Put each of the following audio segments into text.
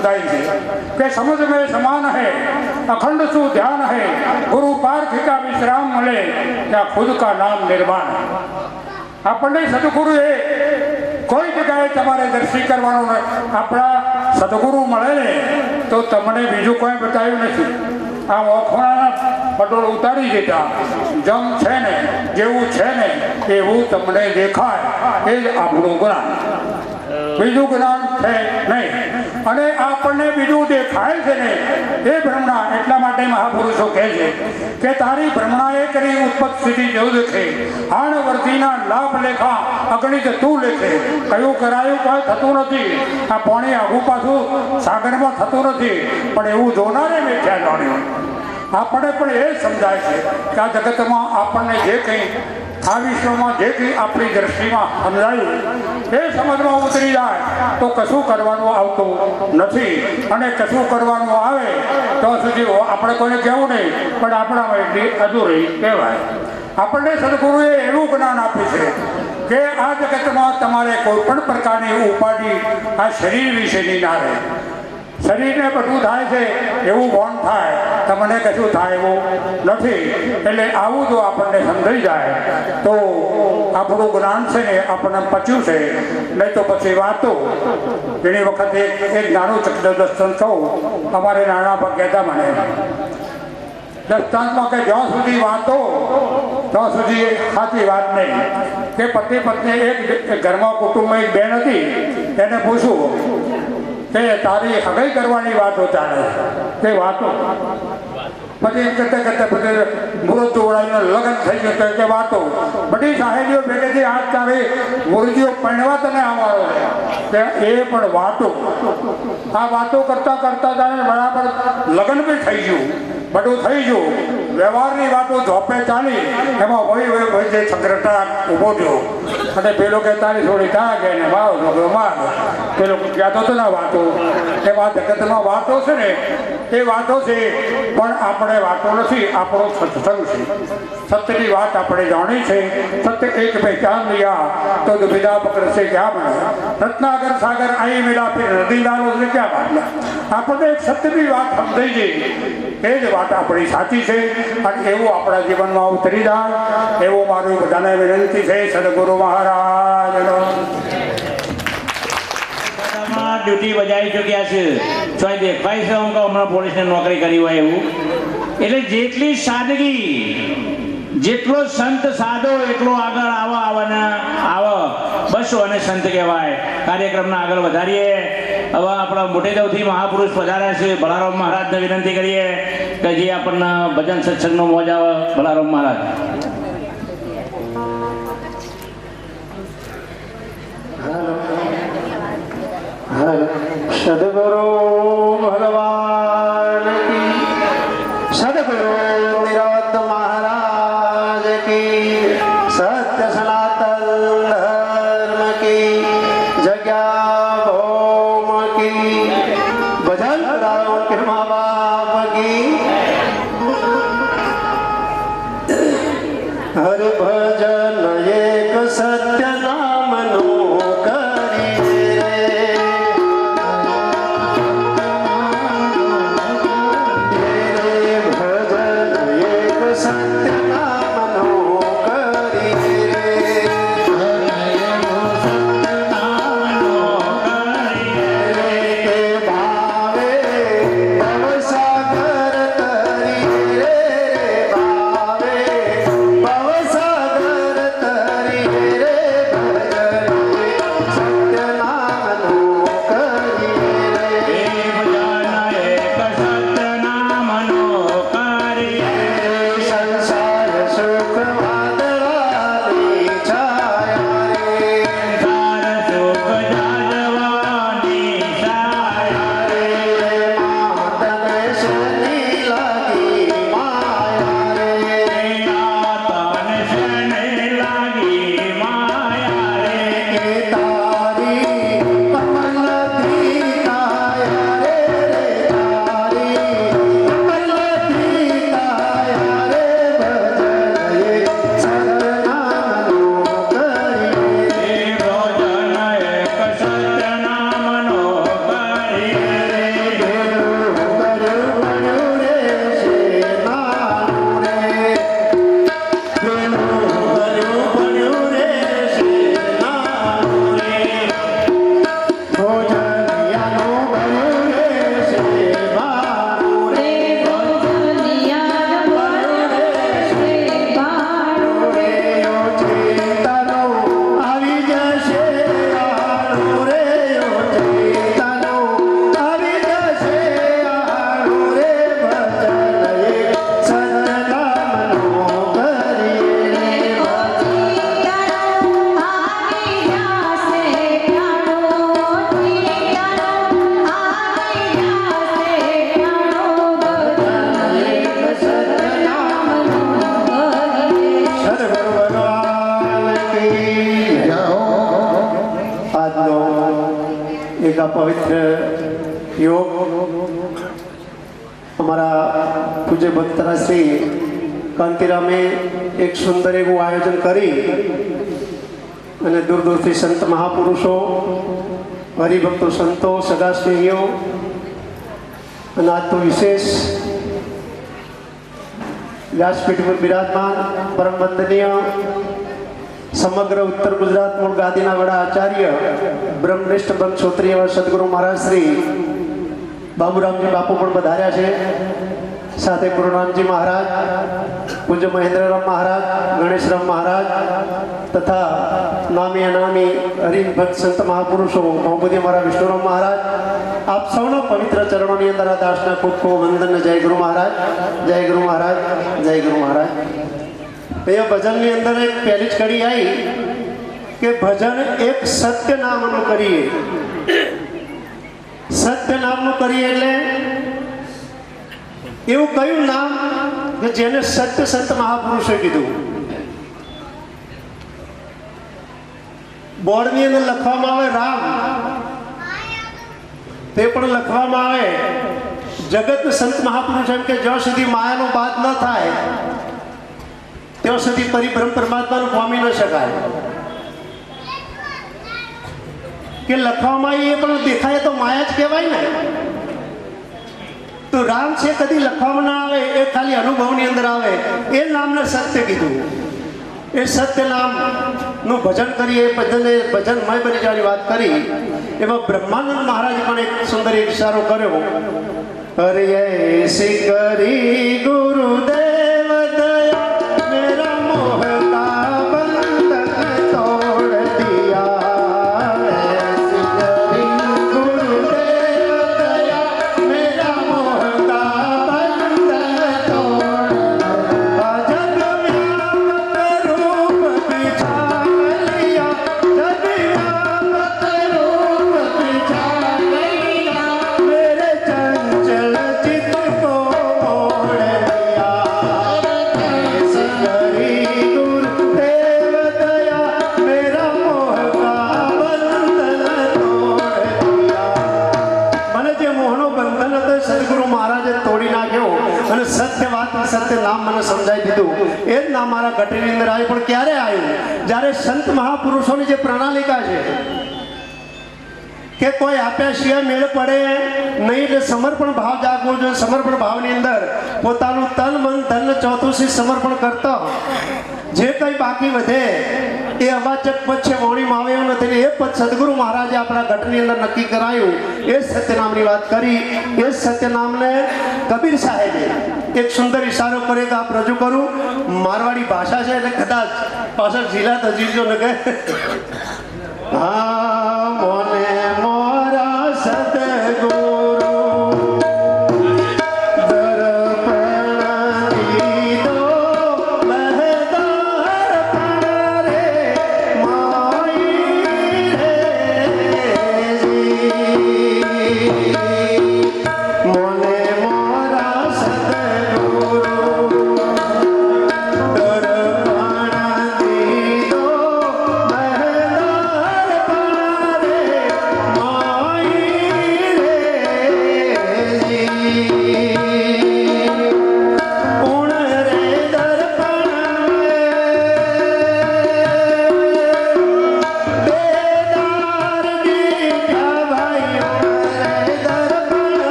समझाई है कि समझ में समान है, अखंड सु ध्यान है, गुरु पार्थ का विश्राम मिले या खुद का नाम निर्माण है। આપણને સદગુરુએ કોઈ જગ્યાએ તમારે દર્શન કરવાનું નહીં, આપણા સદગુરુ મળે ને તો તમને બીજું કોઈ બતાવ્યું નથી। આ ઓખોણાના પટોળ ઉતારી દીધા, જમ છે ને જેવું છે ને એવું તમને દેખાય, એ જ આપણું જ્ઞાન, બીજું જ્ઞાન છે નહીં। અને આપણને બીજું દેખાય છે ને એ ભ્રમણા, એટલા માટે મહાપુરુષો કહે છે કે તારી ભ્રમણાએ કરી ઉત્પત્તિ સ્થિતિ જેવું દેખે, આણ વર્તીના લાભ લેખા અગણિત તું લેખે। કયું કરાયું કોઈ થતું નથી, આ પાણી આગું પાછું સાગરમાં થતું નથી, પણ એવું જોનારે મેં ક્યાં જાણ્યું। આપણે પણ એ સમજાય છે કે આ જગતમાં આપણને જે કંઈ, આ વિશ્વમાં જે કંઈ આપણી દ્રષ્ટિમાં સમજાયું એ સમજમાં ઉતરી જાય તો કશું કરવાનું આવતું નથી, અને કશું કરવાનું આવે તો સુધી આપણે કોઈને કહેવું નહીં, પણ આપણામાં એટલી અધૂરી કહેવાય। આપણને સદગુરુએ એવું જ્ઞાન આપ્યું છે કે આ જગતમાં તમારે કોઈ પણ પ્રકારની ઉપાધિ આ શરીર વિશેની ના રહે। શરીરને બધું થાય છે એવું ભાન થાય, તમને કશું થાય એવું નથી। એટલે આવું જો આપણને સમજાઈ જાય તો આપણું જ્ઞાન છે ને આપણને પચ્યું છે, નહીં તો પછી વાતો। ઘણી વખતે એક નાનું દર્શન કહું, અમારે નાના પર કહેતા મને દસ્તાંતમાં કે જ્યાં સુધી વાતો ત્યાં સુધી સાચી વાત નહીં, કે પતિ પત્ની એક ઘરમાં કુટુંબમાં એક બેન હતી, એને પૂછવું કે તારી હગાઈ કરવાની વાતો ચાલે તે વાતો, પછી એમ કરતા કરતા પછી મુહૂર્ત જોડાઈને લગ્ન થઈ ગયું કે વાતો, બધી સાહેબીઓ ભેગેથી આજ તારી મુરજીઓ પહેરવા તને આવવાનો છે એ પણ વાતો। આ વાતો કરતા કરતા તારે બરાબર લગ્ન બી થઈ ગયું, બધું થઈ ગયું, વ્યવહારની વાતો ઝોપે ચાલી, એમાં વહી જે સંગ્રહતા ઊભો થયો અને પેલો કે તારી થોડી ત્યાં ગયા ને મારો છોકરો માર, પેલો કહેતો હતો ને વાતો, એમાં જગતમાં વાતો છે ને એ વાતો છે, પણ આપણે વાતો નથી, આપણો સત્સંગ છે। સત્યની વાત આપણે જાણી છે, સત્ય એક પહેચાન लिया તો દુવિધા પકડશે ક્યાં બને, રત્નાગર સાગર અહીં મિલા ફિર નદી લાલો છે ક્યાં બાટલા। આપણને એક સત્યની વાત સમજાઈ ગઈ, એ જ વાત આપણી સાચી છે, અને એવું આપણા જીવનમાં ઉતરી જાય એવું મારું બધાને વિનંતી છે। સદગુરુ મહારાજનો ડ્યુટી બજાવી ચૂક્યા છે, ચોય દેખાય છે હું હમણાં પોલીસને નોકરી કરી હોય એવું। એટલે જેટલી સાદગી, જેટલો સંત સાદો એટલો આગળ આવો બસો અને સંત કહેવાય। કાર્યક્રમને આગળ વધારીએ। હવે આપણા મોટેદવથી મહાપુરુષ પધાર્યા છે, ભલારામ મહારાજને વિનંતી કરીએ કે જે આપણને ભજન સત્સંગનો મોજ આવે। ભલારામ મહારાજ સદગુરુ ભગવાન કી, સદગુરુ નિરવત મહારાજ કી, સત્ય સનાતન ધર્મ કી, જગ્યા ભૌમ કી, ભજન રામ કૃપા બાપ કી। હર ભજન એક સત્ય નામનું પવિત્ર યોગ અમારા પૂજ્ય ભક્તરા શ્રી કાંતિરામે એક સુંદર એવું આયોજન કરી અને દૂર દૂરથી સંત મહાપુરુષો, હરિભક્તો, સંતો, સગા સ્નેહીઓ અને આજ તો વિશેષ વ્યાસપીઠ પર બિરાજમાન પરમ વંદનીય સમગ્ર ઉત્તર ગુજરાત મૂળ ગાદીના વડા આચાર્ય બ્રહ્મનિષ્ઠ બ્રહ્મક્ષોત્રી એવા સદગુરુ મહારાજ શ્રી બાબુરામજી બાપુ પણ પધાર્યા છે. સાથે ગુરુનામજી મહારાજ, પૂજ્ય મહેન્દ્રરામ મહારાજ, ગણેશરામ મહારાજ તથા નામી અનામી હરિભક્ત સંત મહાપુરુષો મોહમ્મદી મારા વિષ્ણુરામ મહારાજ, આપ સૌના પવિત્ર ચરણોની અંદર આ દાસના ખૂબ ખૂબ વંદન. જય ગુરુ મહારાજ, જય ગુરુ મહારાજ, જય ગુરુ મહારાજ. એ ભજનની અંદર એક પહેલી જ કડી આવી કે ભજન એક સત્ય નામનું કરીએ. સત્ય નામનું કરીએ એટલે એવું કયું નામ કે જેને સત્ય સંત મહાપુરુષે કીધું. બોર્ડની અંદર લખવામાં આવે રામ, તે પણ લખવામાં આવે જગત સંત મહાપુરુષ એમ કે જ્યાં સુધી માયાનો બાદ ન થાય ત્યાં સુધી પરિબ્રહ્મ પરમાત્માનું પામી ન શકાય. કે લખવામાં એ પણ દેખાય તો માયા જ કહેવાય ને. તો રામ છે કદી લખવામાં ના આવે, એ ખાલી અનુભવની અંદર આવે. એ નામને સત્ય કીધું. એ સત્ય નામ નું ભજન કરીએ, ભજનમય બની જવાની વાત કરી. એમાં બ્રહ્માનંદ મહારાજે પણ એક સુંદર એક ઇશારો કર્યો. અરે એસી કરી ગુરુદેવ દયા મેરા મોહ કા બંધન તોડ દિયા. એસી કરી ગુરુદેવ દયા મેરા મોહ કા બંધન તોડ. જગ व्यापक रूप बिछा लिया, जग व्यापक रूप बिछा लिया, मेरे चंचल चित्त को मोड़ लिया. ऐसी करी गुरुदेव दया मेरा मोह का बंधन तोड़ दिया. મને જે મોહનો બંધન હતો એ સદગુરુ મહારાજે તોડી નાખ્યો અને સત્ય વાત, સત્ય નામ મને સમજાવી દીધું. એ જ નામ મારા ઘટીની અંદર આવ્યું. પણ ક્યારે આવ્યું? જ્યારે સંત મહાપુરુષોની જે પ્રણાલિકા છે કે કોઈ આપ્યા સિવાય મેળ પડે નહીં, એટલે સમર્પણ ભાવ જાગવો જોઈએ. સમર્પણ ભાવની અંદર પોતાનું તન, મન, ધન ચોથું સમર્પણ કરતો જે કંઈ બાકી વધે એ અવાચક પદ છે, વાણીમાં આવે એવું નથી. એ પદ સદગુરુ મહારાજે આપણા ઘટની અંદર નક્કી કરાયું. એ સત્યનામની વાત કરી. એ સત્યનામને કબીર સાહેબે એક સુંદર ઇશારો કરે કે આપ રજૂ કરું. મારવાડી ભાષા છે એટલે કદાચ પાછળ ઝીલા તજીજો ન કહે. હા મોને મોરા સદગુરુ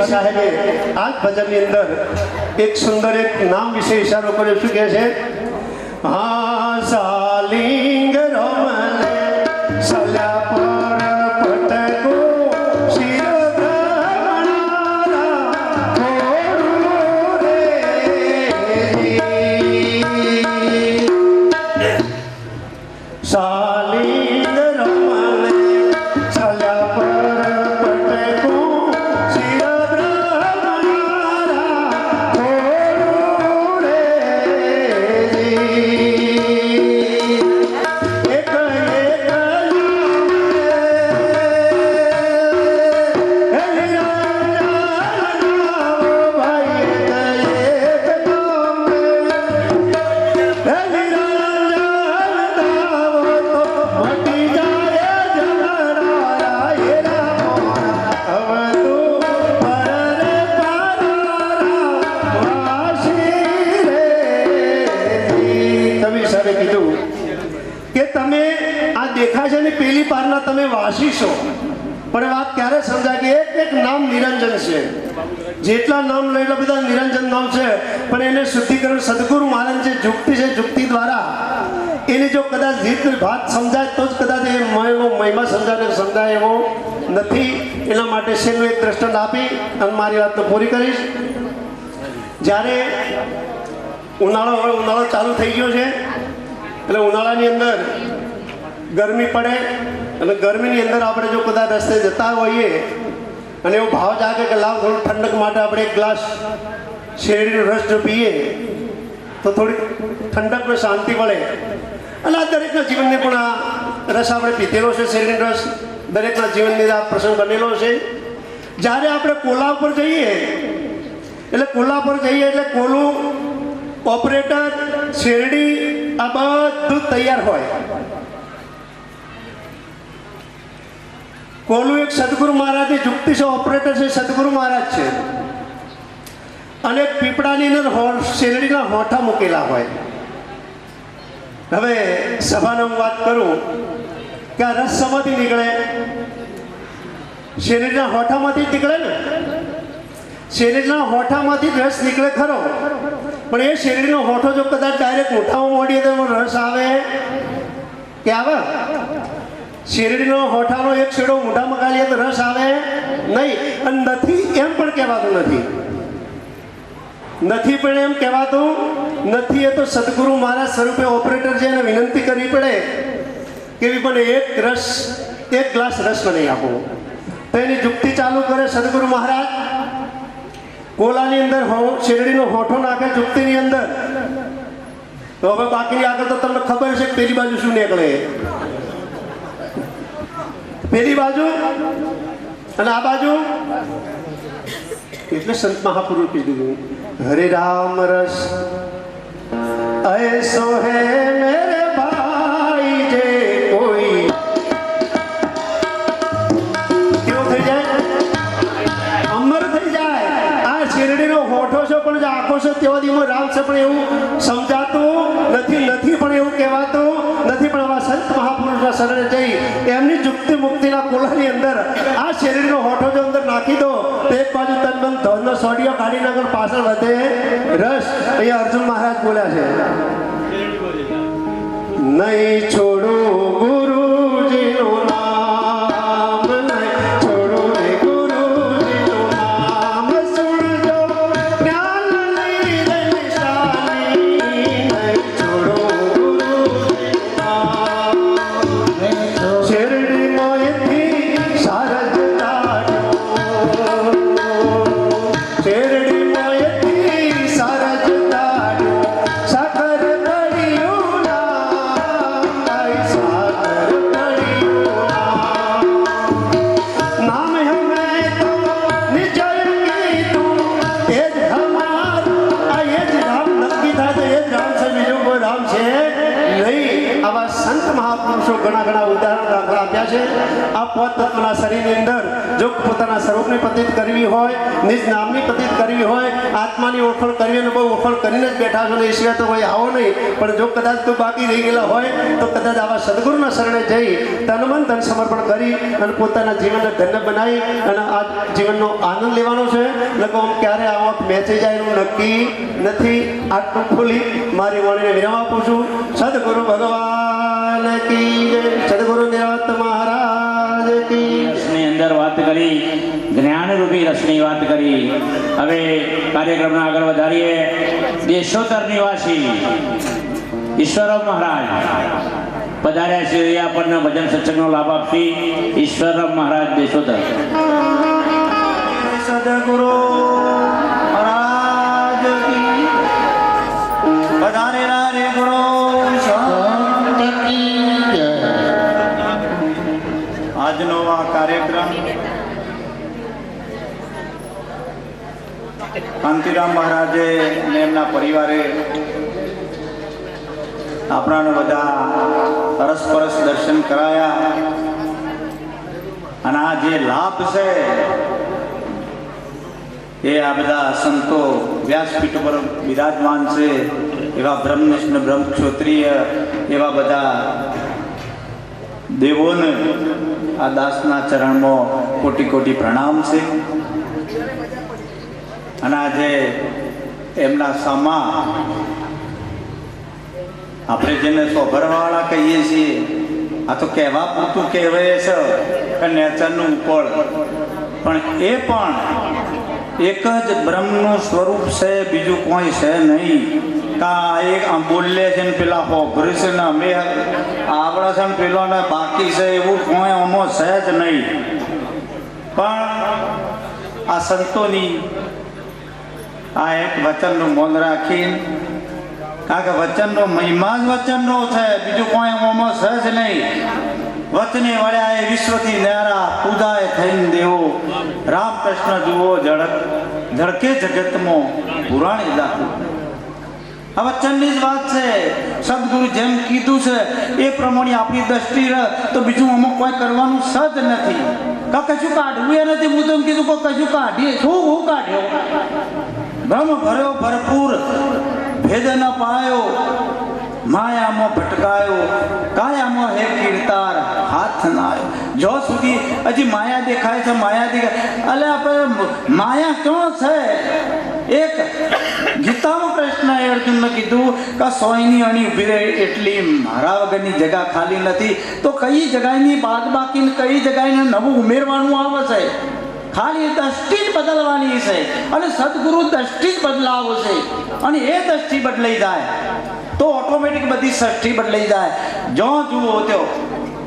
સાહેબે આ ભજનની અંદર એક સુંદર એક નામ વિશે ઇશારો કર્યો. શું કહે છે? હા સાલિંગ રમણે સલ્યા પર પટકો શિર ભ્રમણારા થોડું રે. સાલિંગ રમણે સલ્યા પર પટકો એક તમે આ દેખાય છે ને પેલી પારના તમે વાસી છો, પણ વાત ક્યારે સમજાય કે એક એક નામ નિરંજન છે. જેટલા નામ લે એટલા બધા નિરંજન નામ છે, પણ એને શુદ્ધિકરણ સદગુરુ મહારાજ જે જુક્તિ છે, જુક્તિ દ્વારા એની જો કદાચ રીત વાત સમજાય તો જ કદાચ એ મહિમા સમજાય એવો નથી. એના માટે શેનું એક દ્રષ્ટાંત આપી અને મારી વાત તો પૂરી કરીશ. જ્યારે ઉનાળો ચાલુ થઈ ગયો છે, એટલે ઉનાળાની અંદર ગરમી પડે અને ગરમીની અંદર આપણે જો કદાચ રસ્તે જતા હોઈએ અને એવો ભાવ જાગે કે લાવ થોડું ઠંડક માટે આપણે એક ગ્લાસ શેરડીનો રસ જો પીએ તો થોડી ઠંડક ને શાંતિ મળે. અને આ દરેકના જીવનને પણ આ રસ આપણે પીધેલો છે, શેરડીનો રસ દરેકના જીવનની આ પ્રસંગ બનેલો છે. જ્યારે આપણે કોલા ઉપર જઈએ એટલે કોલું ઓપરેટર શેરડી આ બધું તૈયાર હોય. કોલું એક સદગુરુ મહારાજની જુક્તિ છે, ઓપરેટર છે સદગુરુ મહારાજ છે, અને પીપળાની અંદર શેરડીના હોઠા મૂકેલા હોય. હવે સભામાં હું વાત કરું કે આ રસ શેમાંથી નીકળે? શેરડીના હોઠામાંથી જ નીકળે ને. શેરડીના હોઠામાંથી જ રસ નીકળે ખરો, પણ એ શેરડીનો હોઠો જો કદાચ ડાયરેક્ટ મોઢામાં મોડીએ તો રસ આવે કે આવે? શેરડીનો હોઠાનો એક છેડો મોઢામાં ગાળીએ તો રસ આવે નહીં. અને નથી એમ પણ કહેવાતું નથી પણ એમ કહેવાતું નથી. એ તો સદગુરુ મહારાજ સ્વરૂપે ઓપરેટર છે એને વિનંતી કરવી પડે કે મને એક ગ્લાસ રસ નહીં આપો. તો એની જુક્તિ ચાલુ કરે સદગુરુ મહારાજ. કોલાની અંદર શેરડીનો હોઠો નાખે જુક્તિની અંદર. તો હવે બાકીની આગળ તો તમને ખબર છે કે પેલી બાજુ શું નીકળે, પેલી બાજુ અને આ બાજુ. એટલે સંત મહાપુરુષ કીધું હરે રામ રસ ऐसो है मेरे भाई जे कोई. કેવું થઈ જાય? અમર થઈ જાય. આ શેરડીનો હોઠો છે પણ જે આંખો છે તેવા દીમાં રામ છે પણ એવું સમજાતું નથી પણ એવું કહેવાતું નથી. પણ આવા સંત મહાપુરુષના શરણે જઈ એમની જુક્તિ મુક્તિના કોલાની અંદર આ શેરડીનો હોઠો જો અંદર નાખી દો તો એક બાજુ તનબંધ ધોરનો સોડિયો કાઢી નાખો, પાછળ વધે રસ. અહીંયા અર્જુન મહારાજ બોલ્યા છે નહીં છોડું ગુરુજીનું નામ, નહીં છોડું રે ગુરુજીનું નામ. સુણજો જ્ઞાન લીધે નિશાની, નહીં છોડું ગુરુજીનું નામ. શેરડી મોયથી સારજ તાડ્યો, શેરડી મોયથી સારજ તાડ્યો. સાકર કળિયું નામ, સાકર કળિયું નામ હમે તો નિજય કીધું એ જ હમારું. આ એ જ રામ નક્કી થાય તો એ જ રામ છે, બીજું કોઈ રામ છે નહીં. આવા સંત મહાપુરુષો ઘણા ઉદાહરણ દાખલા આપ્યા છે. આ પોત તત્વના શરીરની અંદર જો પોતાના સ્વરૂપની પ્રતીત કરવી હોય, નિજ નામની પ્રતીત કરવી હોય, આત્માની ઓળખાણ કરવી અને બહુ ઓળખાણ કરીને જ બેઠા છો ને એ સિવાય તો કોઈ આવો નહીં. પણ જો કદાચ કોઈ બાકી રહી ગયેલા હોય તો કદાચ આવા સદગુરુના શરણે જઈ તન મન ધન સમર્પણ કરી અને પોતાના જીવનને ધન્ય બનાવી અને આ જીવનનો આનંદ લેવાનો છે. લોકો ક્યારે આવો મેચી જાય એનું નક્કી નથી. આટલું ખોલી મારી વાણીને વિરામ આપું છું. સદગુરુ ભગવાન કી જય, સદગુરુ નિરવત મહારાજ કી. રસની અંદર વાત કરી, જ્ઞાનરૂપી રસની વાત કરી. હવે કાર્યક્રમને આગળ વધારીએ. દેશોત્તર નિવાસી ઈશ્વરરાવ મહારાજ પધાર્યા છે. એ આપણને ભજન સત્સંગનો લાભ આપશે. ઈશ્વરરાવ મહારાજ દેશોત્તર. સદગુરુ મહારાજ કી પધારેલા રે ગુરુ આજનો આ કાર્યક્રમ કાંતિરામ મહારાજે અને એમના પરિવારે આપણાને બધા અરસપરસ દર્શન કરાયા. અને આ જે લાભ છે એ આ બધા સંતો વ્યાસપીઠ પર બિરાજમાન છે, એવા બ્રહ્મનિષ્ઠ બ્રહ્મક્ષોત્રિય એવા બધા દેવોને આ દાસના ચરણમાં કોટી કોટી પ્રણામ છે. અને આજે એમના સમા આપણે જેને સોભરવાળા કહીએ છીએ, આ તો કહેવા પૂરતું કહેવાય છે કે નેચરનું ઉપળ, પણ એ પણ એક જ બ્રહ્મનું સ્વરૂપ છે, બીજું કોઈ છે નહીં. કા એક આમ બોલે છે ને પેલા હોભરે છે ને અમે આવડે છે ને પેલો ને બાકી છે, એવું કોઈ આમાં છે જ નહીં. પણ આ સંતોની આ એક વચનનું મૌન રાખીને, કારણ કે વચનનો મહિમા જ વચનનો છે, બીજું કોઈ આમાં છે જ નહીં. વચને વળ્યા એ વિશ્વથી ન્યારા, પૂજાએ થઈને દેવો, રામકૃષ્ણ જુઓ ઝળકે જગતમાં પુરાણી દાખલો. આ વચનની જ વાત છે. સદગુરુ જેમ કીધું છે એ પ્રમાણે આપણી દ્રષ્ટિ રહે તો બીજું અમુક કોઈ કરવાનું સદ નથી. કશું કાઢવું એ નથી. હું તેમ કીધું કે કશું કાઢીએ શું હું કાઢ્યો? બ્રહ્મ ભર્યો ભરપૂર, ભેદ ન પાયો, માયામાં ભટકાયો, કાયામાં હે કીર્તાર હાથ ના આવ્યો. જો સુધી હજી માયા દેખાય છે, માયા દેખાય, અલે આપણે માયા ક્યાં છે? એક ગીતામાં કૃષ્ણએ અર્જુનને કીધું કે સોયની અણી ઉભી રહે એટલી મારા વગરની જગા ખાલી નથી. તો કઈ જગાની બાદ બાકી કઈ જગાને નવું ઉમેરવાનું આવે છે? ખાલી દ્રષ્ટિ જ બદલવાની છે, અને સદગુરુ દ્રષ્ટિ જ બદલાવો છે. અને એ દ્રષ્ટિ બદલાઈ જાય તો ઓટોમેટિક બધી સૃષ્ટિ બદલાઈ જાય. જો જુઓ તો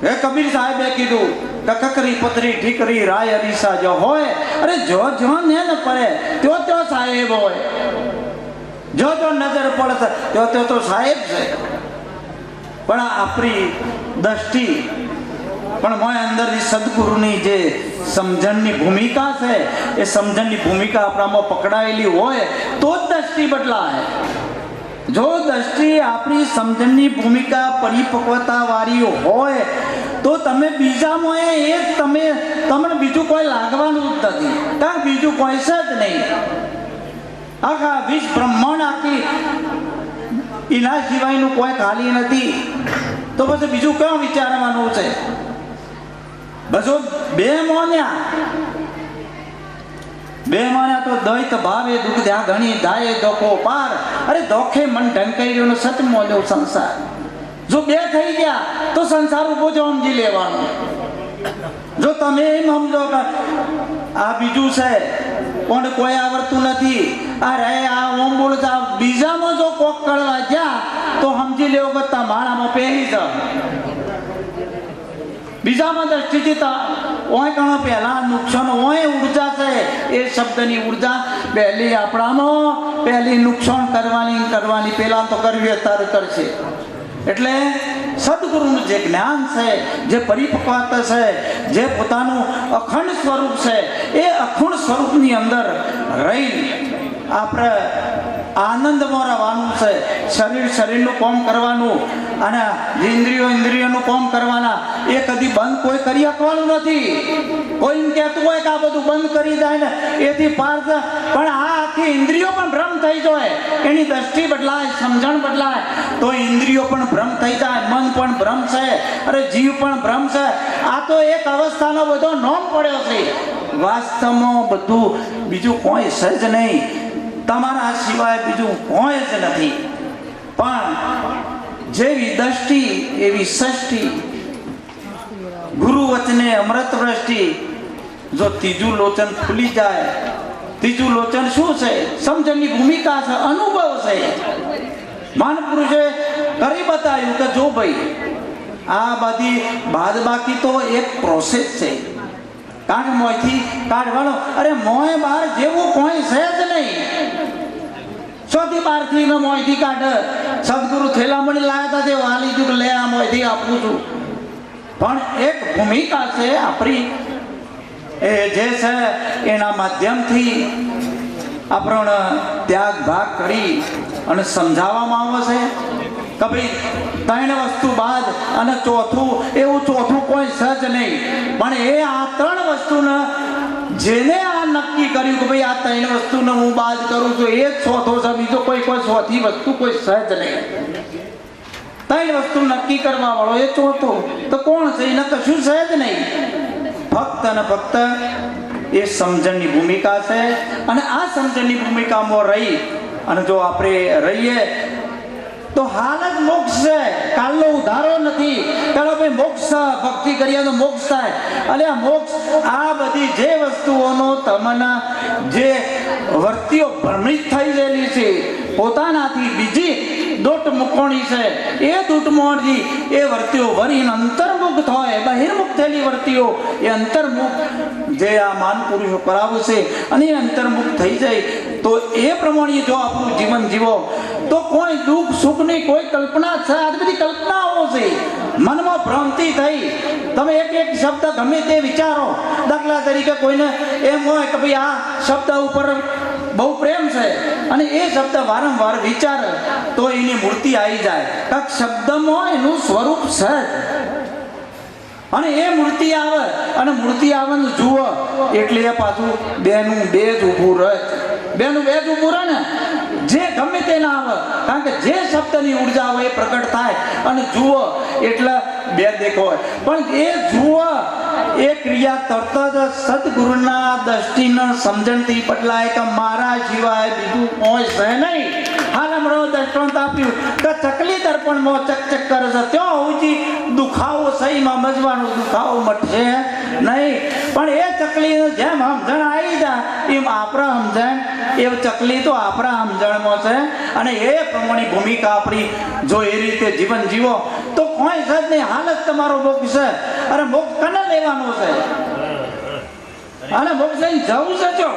હે કબીર સાહેબે કીધું કે કકરી પતરી ઠીકરી રાય અરીસા જો હોય, અરે જો જો ને ન પડે ત્યો સાહેબ હોય, જો નજર પડે ત્યો તો સાહેબ છે. પણ આપણી દ્રષ્ટિ પણ મોય અંદરની સદગુરુની જે સમજણની ભૂમિકા છે, એ સમજણની ભૂમિકા આપણામાં પકડાયેલી હોય તો જ દ્રષ્ટિ બદલાય. જો દ્રષ્ટિ આપણી સમજણની ભૂમિકા પરિપક્વતા વાળી હોય તો તમે બીજામાં એ જ તમને બીજું કોઈ લાગવાનું જ નથી. કારણ બીજું કોઈ છે જ નહીં. આખા વિશ્વ બ્રહ્માંડ આખી એના સિવાયનું કોઈ ખાલી નથી. તો પછી બીજું ક્યાં વિચારવાનું છે? બધું બે માન્યા તો દૈત ભાવે દુઃખ ધ્યા ઘણી ધાય દોખો પાર. અરે દોખે મન ઢંકાઈ રહ્યો સચ મોલ્યો સંસાર. જો બે થઈ ગયા તો સંસાર ઉભો જો સમજી લેવાનો. જો તમે એમ સમજો કે આ બીજું છે પણ કોઈ આવડતું નથી, અરે આ ઓમ બોલ બીજામાં જો કોક કરવા ગયા તો સમજી લેવો કે તમારામાં પહેલી જ બીજામાં દ્રષ્ટિથી ઓય કણો પહેલા નુકસાન ઓય ઉર્જા છે. એ શબ્દની ઉર્જા પહેલી આપણામાં પહેલી નુકસાન કરવાની પહેલા તો કરવી અત્યારે કરશે. એટલે સદગુરુનું જે જ્ઞાન છે, જે પરિપક્વતા છે, જે પોતાનું અખંડ સ્વરૂપ છે, એ અખંડ સ્વરૂપની અંદર રહી આપણે આનંદમાં રહેવાનું છે. શરીરનું કામ કરવાનું અને ઇન્દ્રિયોનું કામ કરવાના. એ કદી બંધ કોઈ કરી શકવાનું નથી. કોઈ એમ કહેતું હોય કે આ બધું બંધ કરી જાય ને એથી પાર, પણ આ આખી ઇન્દ્રિયો પણ ભ્રમ થઈ જાય. એની દ્રષ્ટિ બદલાય, સમજણ બદલાય તો ઇન્દ્રિયો પણ ભ્રમ થઈ જાય, મન પણ ભ્રમ છે, અરે જીવ પણ ભ્રમ છે. આ તો એક અવસ્થાનો બધો નોમ પડ્યો છે. વાસ્તવમાં બધું બીજું કોઈ છે જ નહીં. તમારા સિવાય બીજું કોઈ જ નથી. પણ જેવી દ્રષ્ટિ એવી સૃષ્ટિ. ગુરુ વચને અમૃત વૃષ્ટિ. જો ત્રીજું લોચન ખુલી જાય, ત્રીજું લોચન શું છે? સમજણની ભૂમિકા છે, અનુભવ છે. મહાનપુરુષે કરી બતાવ્યું કે જો ભાઈ આ બધી બાદ બાકી તો એક પ્રોસેસ છે. કારણ મોયથી કાઢવાનો, અરે મોય બહાર જેવું કોઈ છે જ નહીં. સોથી બહારથી મોયથી કાઢ. સદગુરુ થેલામણી લાયા હતા તે વાલી જુગ લે આ મોયથી આપું છું. પણ એક ભૂમિકા છે આપણી, એ જે છે એના માધ્યમથી આપણને ત્યાગ ભાગ કરી અને સમજાવવામાં આવે છે કે ભાઈ ત્રણ વસ્તુ બાદ અને એવું ચોથું કોઈ સજ નહીં. પણ એ આ ત્રણ વસ્તુને જેને આ નક્કી કર્યું કે ભાઈ આ ત્રણ વસ્તુને હું બાદ કરું છું, એ જ ચોથો છે. બીજો કોઈ ચોથી વસ્તુ કોઈ સજ નહીં. ત્રણ વસ્તુ નક્કી કરવા વાળો એ ચોથો તો કોણ છે? એને કશું છે જ નહીં. ફક્ત અને ફક્ત એ સમજણની ભૂમિકા છે. અને આ સમજણની ભૂમિકામાં રહી અને જો આપણે રહીએ તો હાલ જ મોક્ષ છે, કાલનો ઉધારો નથી. ચાલો ભાઈ મોક્ષ ભક્તિ કરીએ તો મોક્ષ થાય. અને આ મોક્ષ આ બધી જે વસ્તુઓનો તમને જે વર્તીઓ ભ્રમિત થઈ ગયેલી છે, પોતાનાથી બીજી દોટ મૂકવાની છે, એ દૂટમાંથી એ વર્તીઓ વરીને અંતર્મુખ થાય. બહિર્મુખ થયેલી વર્તીઓ એ અંતર્મુખ જે આ માન પુરુષો કરાવશે અને એ અંતર્મુખ થઈ જાય તો એ પ્રમાણે જો આપણું જીવન જીવો તો કોઈ દુઃખ સુખની કોઈ કલ્પના છે? આ બધી કલ્પનાઓ છે, મનમાં ભ્રાંતિ થઈ. તમે એક એક શબ્દ ગમે તે વિચારો. દાખલા તરીકે કોઈને એમ હોય કે ભાઈ આ શબ્દ ઉપર બહુ પ્રેમ છે અને એ શબ્દ વારંવાર વિચારે તો એની મૂર્તિ આવી જાય. કાંક શબ્દમાં એનું સ્વરૂપ છે અને એ મૂર્તિ આવે અને મૂર્તિ આવે ને જુઓ એટલે એ પાછું બેનું બે જ ઊભું રહે. બેનું બે જ ઊભું રહે ને જે ગમે તે ના આવે, કારણ કે જે શબ્દની ઉર્જા હોય એ પ્રગટ થાય અને જુઓ એટલે બે દેખાય. પણ એ જુઓ એ ક્રિયા તરત જ સદગુરુના દ્રષ્ટિના સમજણથી બદલાય કે મારા સિવાય બીજું કોઈ છે નહીં. હાલ હમણાં દ્રષ્ટાંત આપ્યું કે ચકલી દર્પણમાં ચકચક કરે છે, ત્યાં હોજી દુખાવો સહીમાં મજવાનો દુખાવો મટશે નહીં. પણ એ ચકલીને જેમ સમજણ આવી જાય એમ આપણા સમજણ એ ચકલી તો આપણા સમજણમાં છે. અને એ પ્રમાણે ભૂમિકા આપણી જો એ રીતે જીવન જીવો તો કોઈ છે જ નહીં. હાલ જ તમારો મોક્ષ છે. અરે મોક્ષ કને લેવાનો છે? અને મોક્ષ લઈને જવું છે જો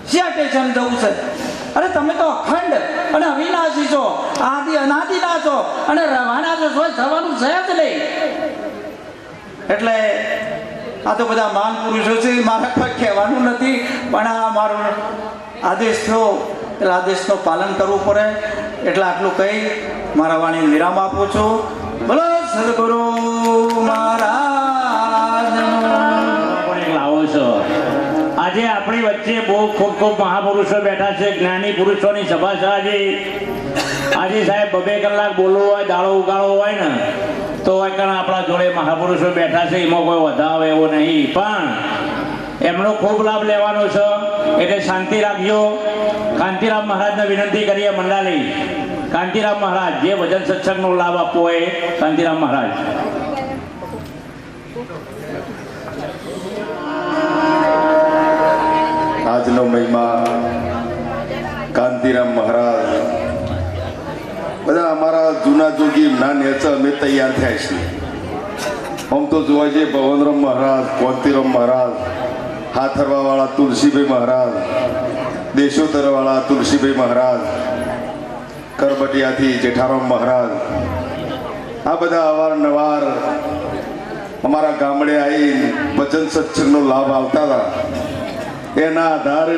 શિયા સ્ટેશન જવું છે. અરે તમે તો અખંડ અને અવિનાશી છો, આદિ અનાદિના છો અને રવાના છો, જવાનું છે જ નહીં. એટલે આ તો બધા મહાન પુરુષો છે, મારે કોઈ કહેવાનું નથી. પણ આ મારો આદેશ થયો એટલે આદેશનું પાલન કરવું પડે. એટલે આટલું કહી મારા વાણીને વિરામ આપું છું. બોલો સદગુરુ મહારાજ. લાવો છો આજે આપણી વચ્ચે બહુ ખૂબ ખૂબ મહાપુરુષો બેઠા છે, જ્ઞાની પુરુષોની સભા છે. આજે સાહેબ 2 કલાક બોલવું હોય, દાડો ઉગાડવો હોય ને તો આપણા જોડે મહાપુરુષો બેઠા છે, એમાં કોઈ વધારે એવો નહીં. પણ એમનો ખૂબ લાભ લેવાનો છે એટલે શાંતિ રાખજો. કાંતિરામ મહારાજને વિનંતી કરીએ મંડાલી. કાંતિરામ મહારાજ જે ભજન સત્સંગનો લાભ આપવો હોય કાંતિરામ મહારાજ. આજનો મહિમા કાંતિરામ મહારાજ બધા અમારા જૂના જોગી ના નેચર અમે તૈયાર થયા છીએ. આમ તો જોવા જઈએ ભવનરામ મહારાજ, કોંતીરામ મહારાજ, હાથરવાવાળા તુલસીભાઈ મહારાજ, દેશોતરવાળા તુલસીભાઈ મહારાજ, કરબટિયાથી જેઠારામ મહારાજ, આ બધા અવારનવાર અમારા ગામડે આવી ભજન સત્સંગનો લાભ આવતા હતા. એના આધારે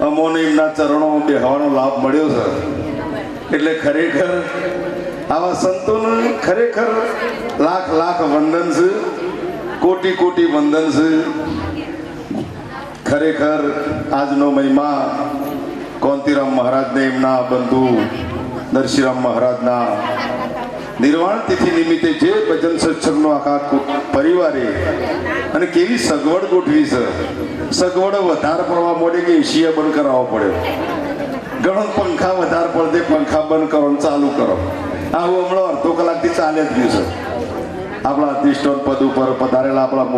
અમોને એમના ચરણોમાં બેહવાનો લાભ મળ્યો છે. એટલે ખરેખર આવા સંતોને ખરેખર લાખ લાખ વંદન છે, કોટી કોટી વંદન છે. ખરેખર આજનો મહિમા કોંતીરામ મહારાજને એમના બંધુ નરસિંહરામ મહારાજના નિર્વાણ તિથિ નિમિત્તે જે ભજન સત્સંગનો આખા પરિવારે અને કેવી સગવડ ગોઠવી છે. સગવડો વધારે પડવા મળે કે એસીએ બંધ કરાવવો પડ્યો. ઘણો પંખા વધારે પડે, પંખા બંધ કરો ચાલુ કરો. આવું હમણાં અડધો કલાકથી ચાલે જ ગયું છે. આપણા અધિષ્ઠાન પદ ઉપર પધારેલા આપણા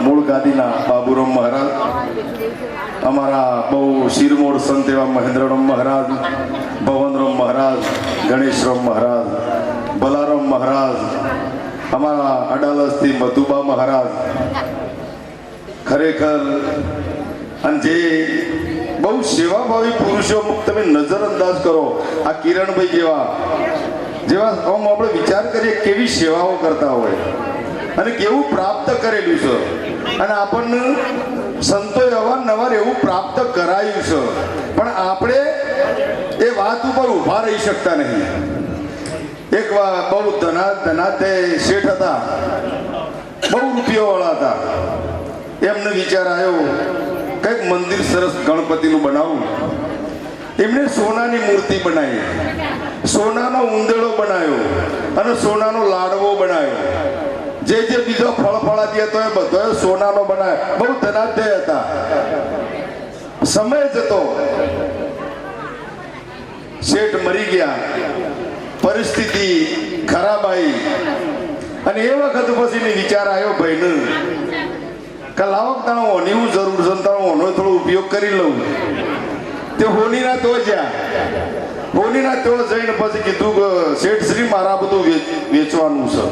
મૂળ ગાદીના બાબુરામ મહારાજ, અમારા બહુ શિરમોડ સંત એવા મહેન્દ્રરામ મહારાજ, ભવનરામ મહારાજ, ગણેશરામ મહારાજ, બલારામ મહારાજ, અમારા અડાલજથી મધુબા મહારાજ. ખરેખર અને જે બહુ સેવાભાવી પુરુષો તમે નજરઅંદાજ કરો. આ કિરણભાઈ જેવા આમ આપણે વિચાર કરીએ કેવી સેવાઓ કરતા હોય અને કેવું પ્રાપ્ત કરેલું છે. અને આપણને સંતોએ અવારનવાર એવું પ્રાપ્ત કરાયું છે, પણ આપણે એ વાત ઉપર ઊભા રહી શકતા નહીં. એક બહુ ધનાધ્ય શેઠ હતા, બહુ રૂપિયાવાળા હતા. એમને વિચાર આવ્યો કંઈક મંદિર સરસ ગણપતિનું બનાવું. એમણે સોનાની મૂર્તિ બનાવી, સોનાનો ઉંદેડો બનાવ્યો અને સોનાનો લાડવો બનાવ્યો. જે બીજો ફળફળાદી હતો એ બધો સોનાનો બનાવ્યો. બહુ ધનાઢ્ય હતા. સમય જતો, શેઠ મરી ગયા, પરિસ્થિતિ ખરાબ આવી અને એ વખત પછી વિચાર આવ્યો ભાઈને કે લાવક તાણો હોનીનું જરૂર છે, તાણો હોનો થોડો ઉપયોગ કરી લઉં. તે હોનીના તો જ્યાં હોનીના તો જઈને પછી કીધું કે શેઠ શ્રી મારા બધું વેચવાનું છે.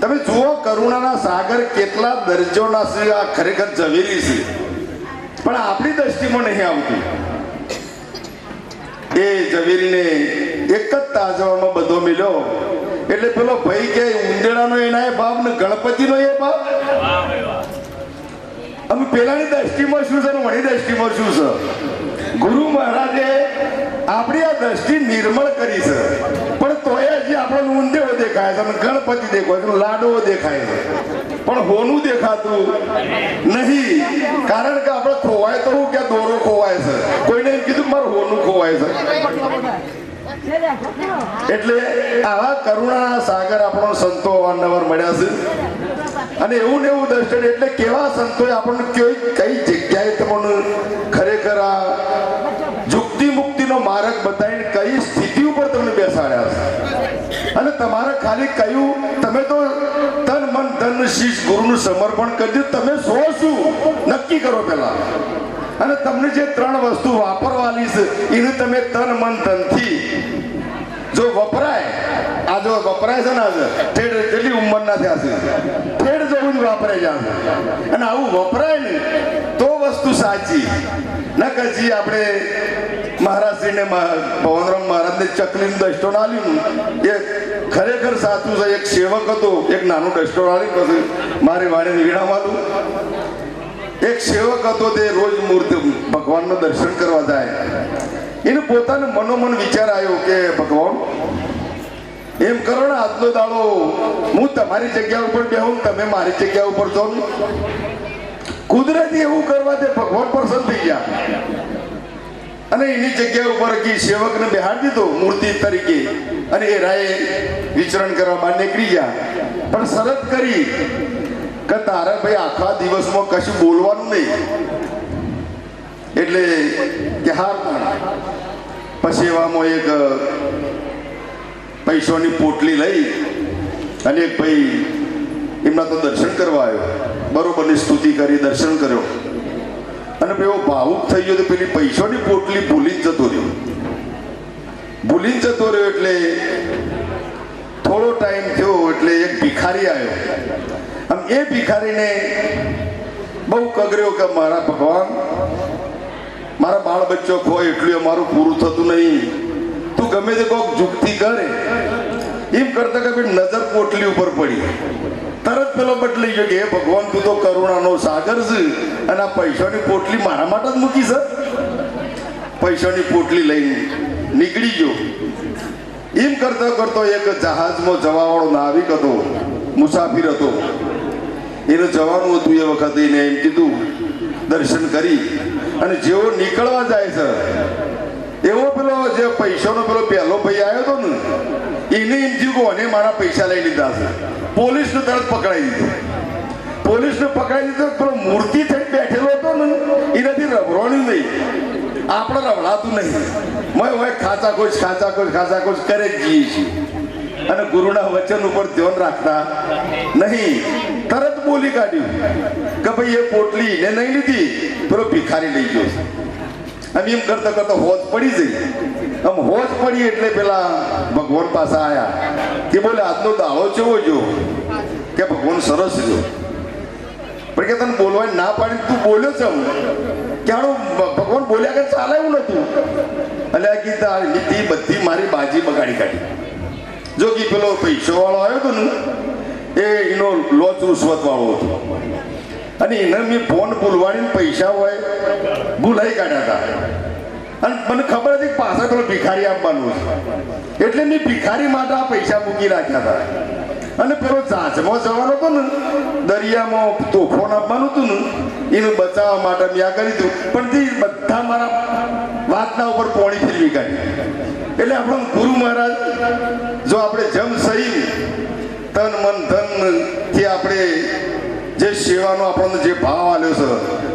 તમે જુઓ કરુણાના સાગર કેટલા દરજ્જોના છે. આ ખરેખર ઝવેરી છે, પણ આપણી દ્રષ્ટિમાં નહીં આવતું. એ ઝવેરીને એક જ તાજવામાં બધો મિલ્યો. એટલે પેલો ભાઈ કે ઉંદેડાનો એના એ બાપ ને ગણપતિનો એ બાપ. અમે પેલાની દ્રષ્ટિમાં શું છે, મારી દ્રષ્ટિમાં શું છે? ગુરુ મહારાજે આપણી આ દ્રષ્ટિ નિર્મળ કરી છે, પણ તોય હજી આપણને ઉંદેડો દેખાય છે, ગણપતિ દેખાય છે, લાડવો દેખાય છે, પણ હોનું દેખાતું નહીં. કારણ કે આપણે ખોવાય તો હું ક્યાં દોરો ખોવાય છે, કોઈને એમ કીધું મારું હોનું ખોવાય છે. એટલે આવા કરુણાના સાગર આપણો સંતો અવારનવાર મળ્યા છે. અને એવું ને એવું દર્શન, એટલે કેવા સંતોએ આપણને કઈ જગ્યાએ તમને ખરેખર આ મુક્તિ મુક્તિનો માર્ગ બતાવીને કઈ સ્થિતિ ઉપર તમને બેસાડ્યા છે. અને તમારે ખાલી કયું, તમે તો તન મન ધન શીશ ગુરુનું સમર્પણ કરી દીધું. તમે શું નક્કી કરો પેલા, અને તમને જે 3 વસ્તુ વાપરવાની છે એને તમે તન મન ધનથી જો વપરાય. આ જો વપરાય છે ને, આજે ઠેઠ કેટલી ઉંમરના થયા છે, ઠેઠ જેવું જ વાપરાય જાય. અને આવું વપરાય ને તો વસ્તુ સાચી. ન કજી આપણે મહારાજશ્રીને પવનરામ મહારાજને ચકલીનું ડસ્ટોન આલ્યું, એ ખરેખર સાચું છે. એક સેવક હતો, એક નાનું ડસ્ટોન આલ્યું, પછી મારી વાણીને વીણાવાલું. એક સેવક હતો, તે રોજ મૂર્તિ ભગવાનનું દર્શન કરવા જાય. એને પોતાને મનોમન વિચાર આવ્યો કે ભગવાન એમ કરો ને, આજનો દાડો હું તમારી જગ્યા ઉપર બેહું, તમે મારી જગ્યા ઉપર છો. કુદરતી એવું કરવા તે ભગવાન પ્રસન્ન થઈ ગયા અને એની જગ્યા ઉપર સેવકને બેહાડી દીધો મૂર્તિ તરીકે. અને એ રાયે વિચરણ કરવા બહાર નીકળી ગયા. પણ શરત કરી કે તારે ભાઈ આખા દિવસમાં કશું બોલવાનું નહીં. એટલે કે હાર. પછી એવામાં એક પૈસાની પોટલી લઈ અને એક ભાઈ એમના તો દર્શન કરવા આવ્યો. બરોબરની સ્તુતિ કરી, દર્શન કર્યો અને એવો ભાવુક થઈ ગયો તો પેલી પૈસાની પોટલી ભૂલી જ જતો રહ્યો. એટલે થોડો ટાઈમ થયો એટલે એક ભિખારી આવ્યો. આમ એ ભિખારીને બહુ કગર્યો કે મારા ભગવાન, મારા બાળ બચ્ચો ખોય એટલું મારું પૂરું થતું નહીં, તું ગમે તે કોઈક જુગતી કરે. એમ કરતા કે નજર પોટલી ઉપર પડી. તરત પેલો બદલાઈ ગયો કે હે ભગવાન, તું તો કરુણાનો સાગર છે અને આ પૈસાની પોટલી મારા માટે જ મૂકી છે. પૈસાની પોટલી લઈને નીકળી ગયો. એમ કરતો કરતો એક જહાજમાં જવાવાળો નાવિક હતો, મુસાફિર હતો. એને જવાનું હતું. એ વખતે એને એમ કીધું, દર્શન કરી અને જેવો નીકળવા જાય છે એવો પેલો જે પૈસાનો પેલો પહેલો ભાઈ આવ્યો હતો ને, એને એમ થયું કે મને મારા પૈસા લઈ લીધા છે. પોલીસને તરત પકડાઈ દીધો. પેલો મૂર્તિ થઈને બેઠેલો હતો ને, એનાથી રબરોણ્યું નહીં, આપણે રવડાતું નહીં. મેં ખાચાખોચ કરે જ જઈએ છીએ અને ગુરુના વચન ઉપર ધ્યાન રાખતા નહીં. તરત બોલી કાઢ્યું કે ભાઈ એ પોટલી ને નહીં લીધી, પેલો ભિખારી લઈ ગયો છે. અને એમ કરતા કરતા હોજ પડી જઈ. આમ હોજ પડી એટલે પેલા ભગવાન પાસે આવ્યા કે બોલે આજનો દાડો કેવો જો? કે ભગવાન સરસ જો. પણ કે તને બોલવાની ના પાડી, તું બોલ્યો છે ક્યાંનું? ભગવાન બોલ્યા કે ચાલે એવું નતું. એટલે આ ગીતા નીતિ બધી મારી બાજી બગાડી કાઢી. જો કે પેલો પૈસો વાળો આવ્યો હતો ને, એનો લોચ રૂશ્વત વાળો હતો અને એને મેં ફોન બોલવાની પૈસા હોય ભૂલાઈ કાઢ્યા હતા. અને મને ખબર હતી કે પાછળ પેલો ભિખારી આપવાનું છે, એટલે મેં ભિખારી માટે આ પૈસા મૂકી રાખ્યા હતા. અને પેલો જાંચમાં જવાનો હતો ને, દરિયામાં તોફાન આપવાનું હતું ને, એને બચાવવા માટે મેં આ કરી દીધું. પણ તે બધા મારા વાતના ઉપર પોણી ફેરવી કાઢી. એટલે આપણો ગુરુ મહારાજ જો આપણે જમ સહી તન મન ધન થી આપણે જે સેવાનો આપણને જે ભાવ આલ્યો છે,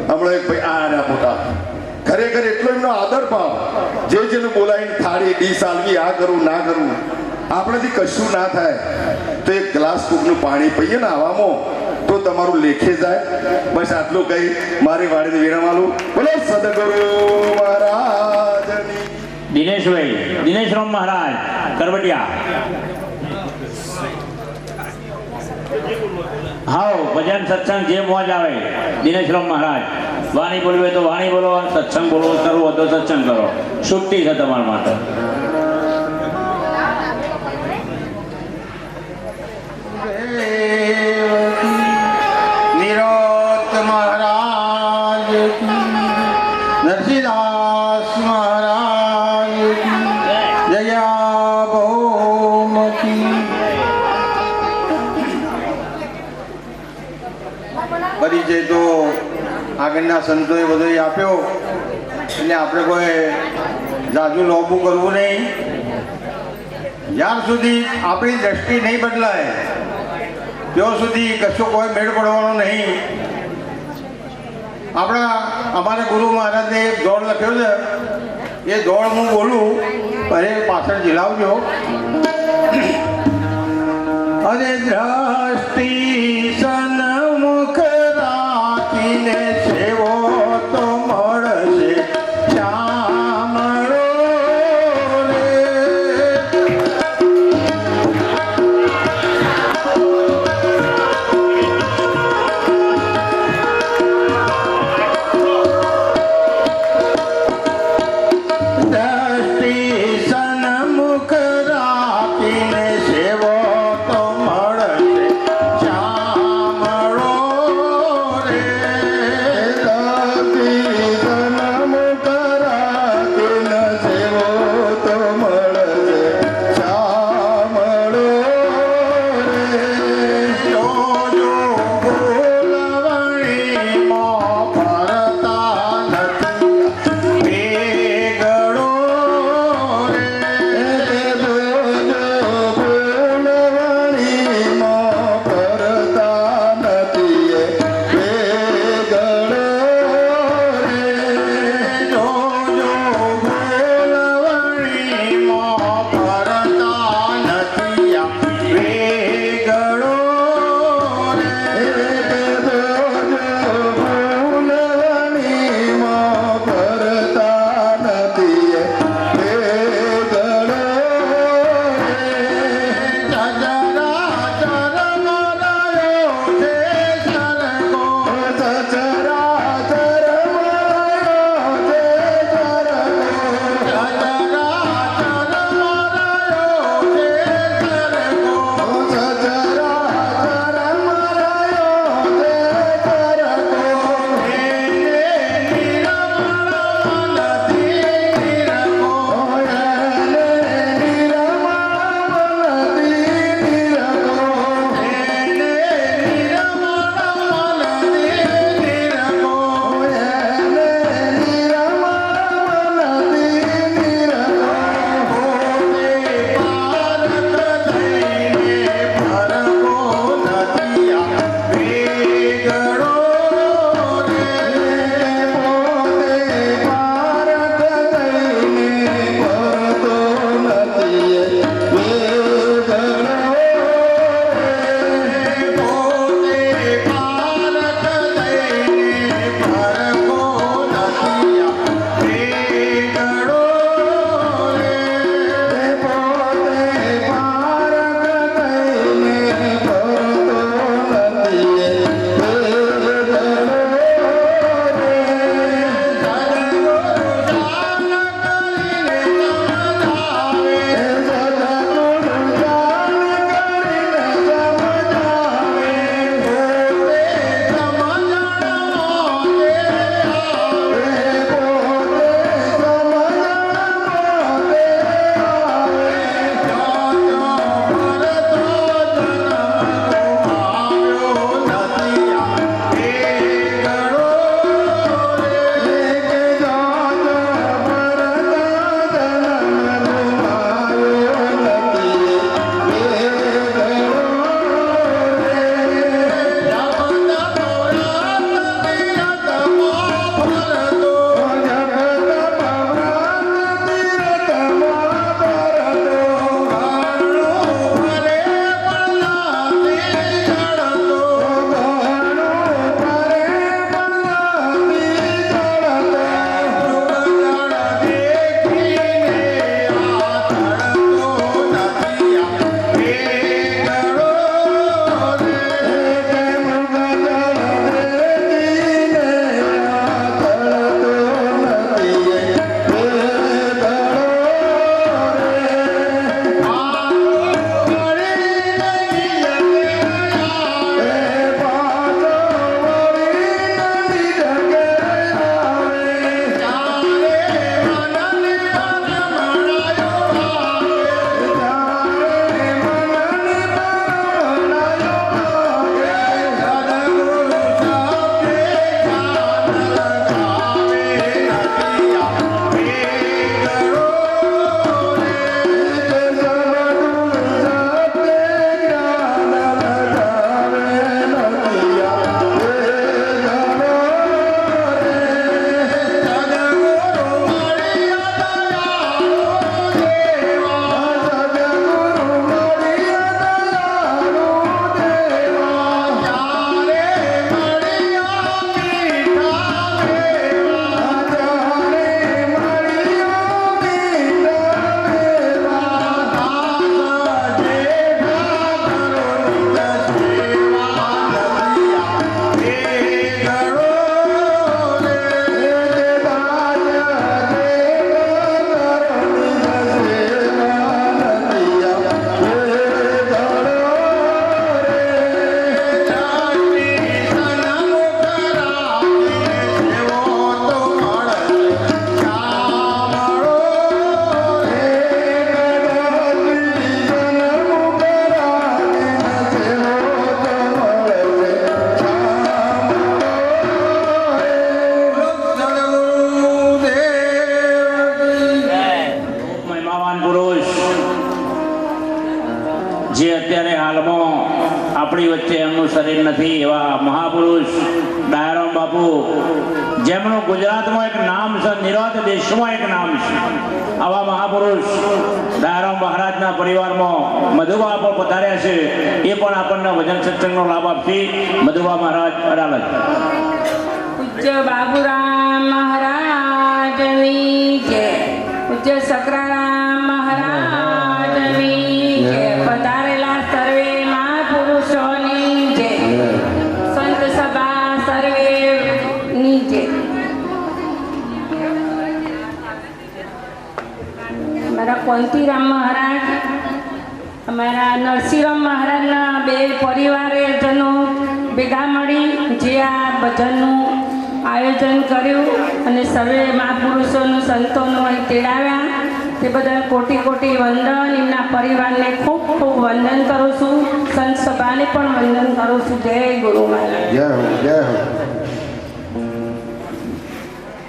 હમણાં એક ભાઈ આના મોટા ખરેખર એટલો એમનો આદર ભાવ, જેને બોલાવીને થાળી ડીશ આલવી, આ કરું ના કરું, આપણાથી કશું ના થાય તો એક ગ્લાસ કૂકનું પાણી પીએ ને આવામાં તો તમારું લેખે જાય. બસ આટલું કહી મારી વાડીને વિરામ આલું. બોલો સદગુરુ મહારાજની. દિનેશરામ મહારાજ કરવટિયા. હાઉ ભજન સત્સંગ જે મોજ આવે. દિનેશરામ મહારાજ વાણી બોલવી હોય તો વાણી બોલો, સત્સંગ બોલવો કરવો હોય તો સત્સંગ કરો. છુટ્ટી છે તમારા માટે. નિરોત મહારાજ નરસિંહદાસ મહારાજ જયા બહુમતી. પરિચય તો આગળના સંતોએ બધો આપ્યો એટલે આપણે કોઈ જાજુ લોબું કરવું નહીં. જ્યાર સુધી આપણી દ્રષ્ટિ નહીં બદલાય ત્યાં સુધી કશો કોઈ મેળ પડવાનો નહીં. અમારા ગુરુ મહારાજને એક દોડ લખ્યો છે, એ દોડ હું બોલું અરે પાછળ ઝીલાવજો. અને દ્રષ્ટિ સન્મુખ રાખીને સેવો તો મળશે શ્યામળો રે. દ્રષ્ટિ સન્મુખ રાખીને સેવો તો મળશે શ્યામ આપણી વચ્ચે એમનું શરીર નથી એવા મહાપુરુષ ડાયારામ બાપુ, જેમનું ગુજરાતમાં એક નામ છે, નિરોધ દેશમાં એક નામ છે, આવા મહાપુરુષ ડાયારામ મહારાજના પરિવારમાં મધુબા પણ પધાર્યા છે. એ પણ આપણને ભજન સત્સંગનો લાભ આપશે. મધુબા મહારાજ અડાલજ. પૂજ્ય બાબુરામ મહારાજની જય. પૂજ્ય સકરારામ મહારાજની જય. પધારેલા સર્વે મહાપુરુષોની જય. સંત સભા સર્વેની જય. અમારા કોંતીરામ મહારાજ, અમારા નરસિંહરામ મહારાજના બે પરિવારજનો ભેગા મળી જે આ ભજનનું આયોજન કર્યું અને સર્વે મહાપુરુષોનું સંતોનું અહીં તેડાવ્યા તે બદલ કોટી કોટી વંદન. એમના પરિવારને ખૂબ ખૂબ વંદન કરું છું. સંત સભાને પણ વંદન કરું છું. જય ગુરુ મહારાજ. જય હો, જય હો.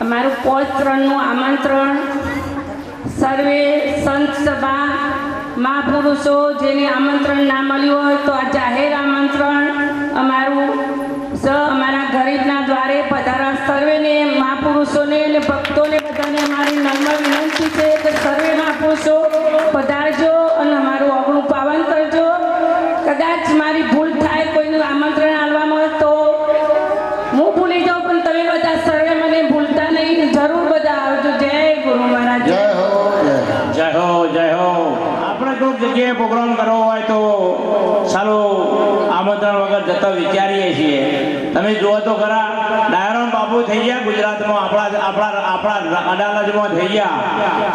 અમારું પોસ્ત્રનું આમંત્રણ સર્વે સંત સભા મહાપુરુષો જેને આમંત્રણ ના મળ્યું હોય તો આ જાહેર આમંત્રણ અમારું અમારા ગરીબના દ્વારે પધારા સર્વેને મહાપુરુષોને અને ભક્તોને બધાને અમારી નમ્ર વિનંતી છે કે સર્વે મહાપુરુષો પધારજો અને અમારું અગણું પાવન કરજો. કદાચ મારી ભૂલ થાય કોઈનું આમંત્રણ આપવામાં તો હું ભૂલી જાઉં, પણ તમે બધા સર્વે મને ભૂલતા નહીં. જરૂર બધા આવજો. જય ગુરુ મહારાજ. જય હો, જય હો. જય હો, જય હો. આપણે કોઈક જગ્યાએ પ્રોગ્રામ કરવો હોય તો સારું આમંત્રણ વગર જતા વિચારીએ છીએ. તમે જુઓ તો ખરા, ડાયારામ બાપુ થઈ ગયા ગુજરાતમાં, આપણા અડાલજમાં થઈ ગયા.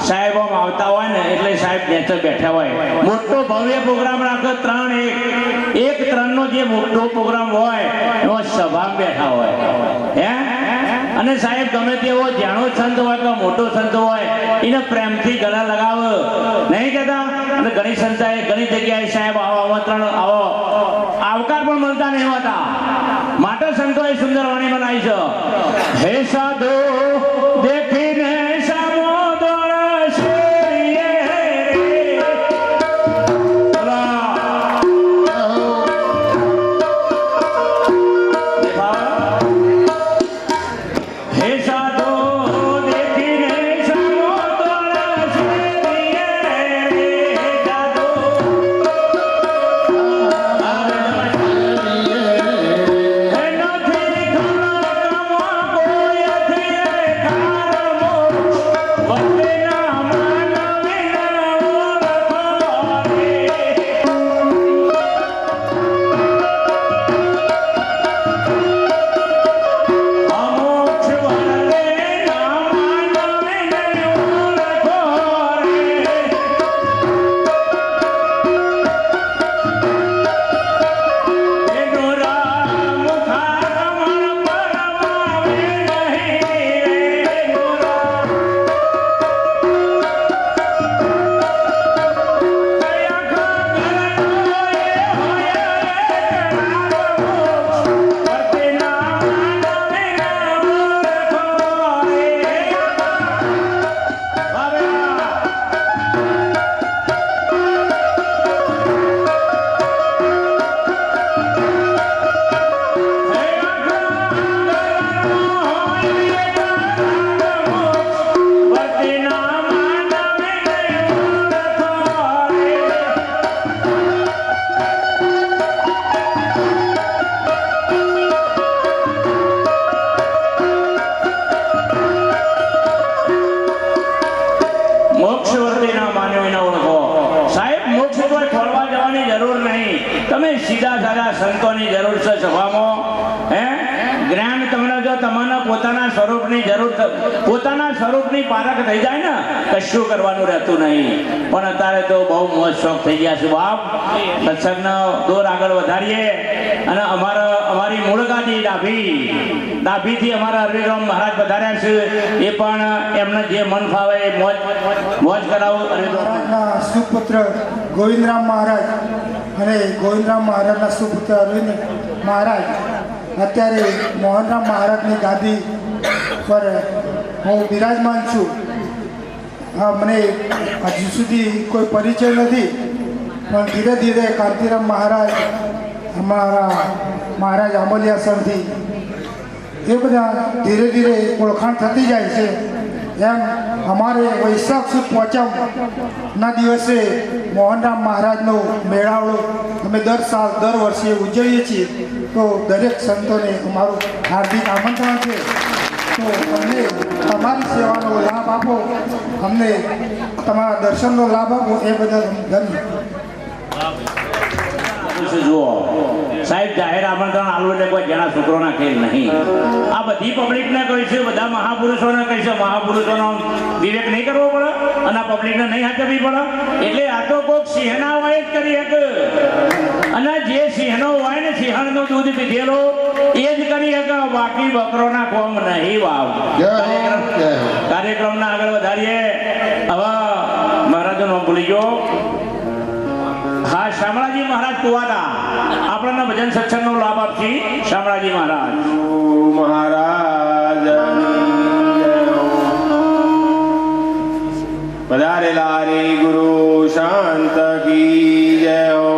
સાહેબ આમ આવતા હોય ને એટલે સાહેબ નેચે બેઠા હોય. મોટો ભવ્ય પ્રોગ્રામ રાખો, 3-1 જે મોટો પ્રોગ્રામ હોય એમાં સભા બેઠા હોય. હે અને સાહેબ ગમે તેવો જાણો સંત હોય કે મોટો સંત હોય એને પ્રેમથી ગળા લગાવ નહીં કહેતા. અને ઘણી સંસ્થાએ ઘણી જગ્યાએ સાહેબ આવો આમંત્રણ આવો આવકાર પણ મળતા નહીં હોતા. માટે સંતોએ સુંદર વાણી બનાવી છે. હે સાધુ દેખીને સીધા સાધા સંતોની જરૂર છે સભામાં. હે જ્ઞાન તમને જો તમને પોતાના સ્વરૂપની જરૂર, પોતાના સ્વરૂપની પારખ થઈ જાય ને કશું કરવાનું રહેતું નહીં. પણ અત્યારે તો બહુ મોજ શોખ થઈ ગયા છે બાપ. સત્સંગનો દોર આગળ વધારીએ અને અમારી મૂળ ગાદી ડાભીથી અમારા હરિરામ મહારાજ પધાર્યા છે. એ પણ એમને જે મન ફાવે એ મોજ કરાવું. મહારાજના સુપુત્ર ગોવિંદરામ મહારાજ અને ગોવિંદરામ મહારાજના સુપુત્ર અરવિંદ મહારાજ અત્યારે મોહનરામ મહારાજની ગાદી પર હું બિરાજમાન છું. હા, મને હજુ સુધી કોઈ પરિચય નથી, પણ ધીરે ધીરે કાંતિરામ મહારાજ અમારા મહારાજ આંબલિયાસરથી એ બધા ધીરે ધીરે ઓળખાણ થતી જાય છે. એમ અમારે વૈશાખ સુદ પાંચમના દિવસે મોહનરામ મહારાજનો મેળાવડો અમે દર વર્ષે ઉજવીએ છીએ. તો દરેક સંતોને અમારું હાર્દિક આમંત્રણ છે. તો અમને તમારી સેવાનો લાભ આપો, અમને તમારા દર્શનનો લાભ આપો, એ બદલ ધન્ય. જુઓ સાહેબ, જાહેર આમંત્રણ આલુ એટલે કોઈ જણા છોકરોના ખેલ નહીં. આ બધી પબ્લિકને કહીશું, બધા મહાપુરુષોને કહીશું. મહાપુરુષોનો વિવેક નહીં કરવો પડે અને આ પબ્લિકને નહીં હાચવવી પડે. એટલે આ તો કોઈક સિંહના હોય જ કરી શકે. અને જે સિંહનો હોય ને, સિંહણનું દૂધ પીધેલો એ જ કરી શકે. બાકી બકરોના કોમ નહીં. વાવ. કાર્યક્રમના આગળ વધારીએ. હવે મહારાજનું નામ ભૂલી ગયો. હા, શામળાજી મહારાજ કુવાડા આપણને ભજન સત્સંગનો લાભ આપશે. શામળાજી મહારાજ મહારાજ પધારેલા રે ગુરુ શાંત કી જય હો,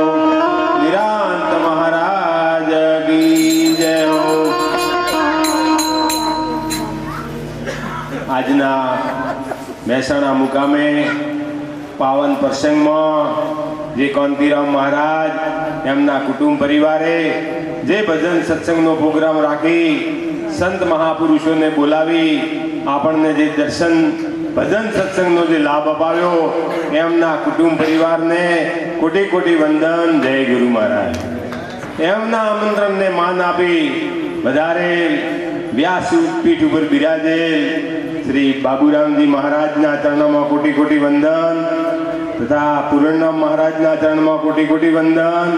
નિરાંત મહારાજ કી જય હો. આજના મહેસાણા મુકામે પાવન પ્રસંગમાં જે કાંતિરામ મહારાજ એમના કુટુંબ પરિવારે જે ભજન સત્સંગનો પ્રોગ્રામ રાખી સંત મહાપુરુષોને બોલાવી આપણને જે દર્શન ભજન સત્સંગનો જે લાભ અપાવ્યો, એમના કુટુંબ પરિવારને કોટી કોટી વંદન. જય ગુરુ મહારાજ. એમના આમંત્રણને માન આપી વધારે વ્યાસ પીઠ ઉપર બિરાજેલ શ્રી બાબુરામજી મહારાજના ચરણોમાં કોટી કોટી વંદન તથા પૂરણરામ મહારાજના ચરણમાં કોટી કોટી વંદન,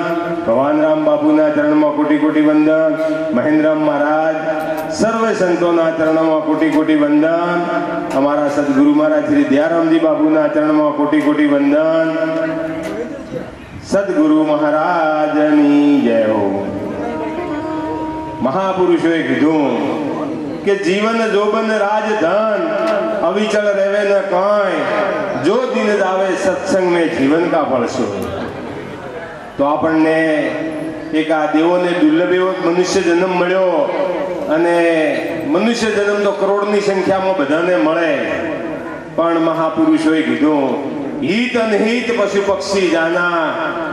ભવાનરામ બાપુના ચરણમાં કોટી કોટી વંદન, મહેન્દ્રરામ મહારાજ સર્વ સંતોના ચરણમાં કોટી કોટી વંદન, અમારા સદગુરુ મહારાજ શ્રી દયારામજી બાપુના ચરણમાં કોટી કોટી વંદન. સદગુરુ મહારાજની જય હો. મહાપુરુષોએ કીધું કે જીવન જોબન રાજધન અવિચળ રહેવે ન કાંઈ, જો દિન જાવે સત્સંગ મેં જીવન કા ફળશો. તો આપણને એક આ દેવોને દુર્લભ એવો મનુષ્ય જન્મ મળ્યો. અને મનુષ્ય જન્મ તો કરોડની સંખ્યામાં બધાને મળે, પણ મહાપુરુષોએ કીધું હિત અનહિત પશુ પક્ષી જાના,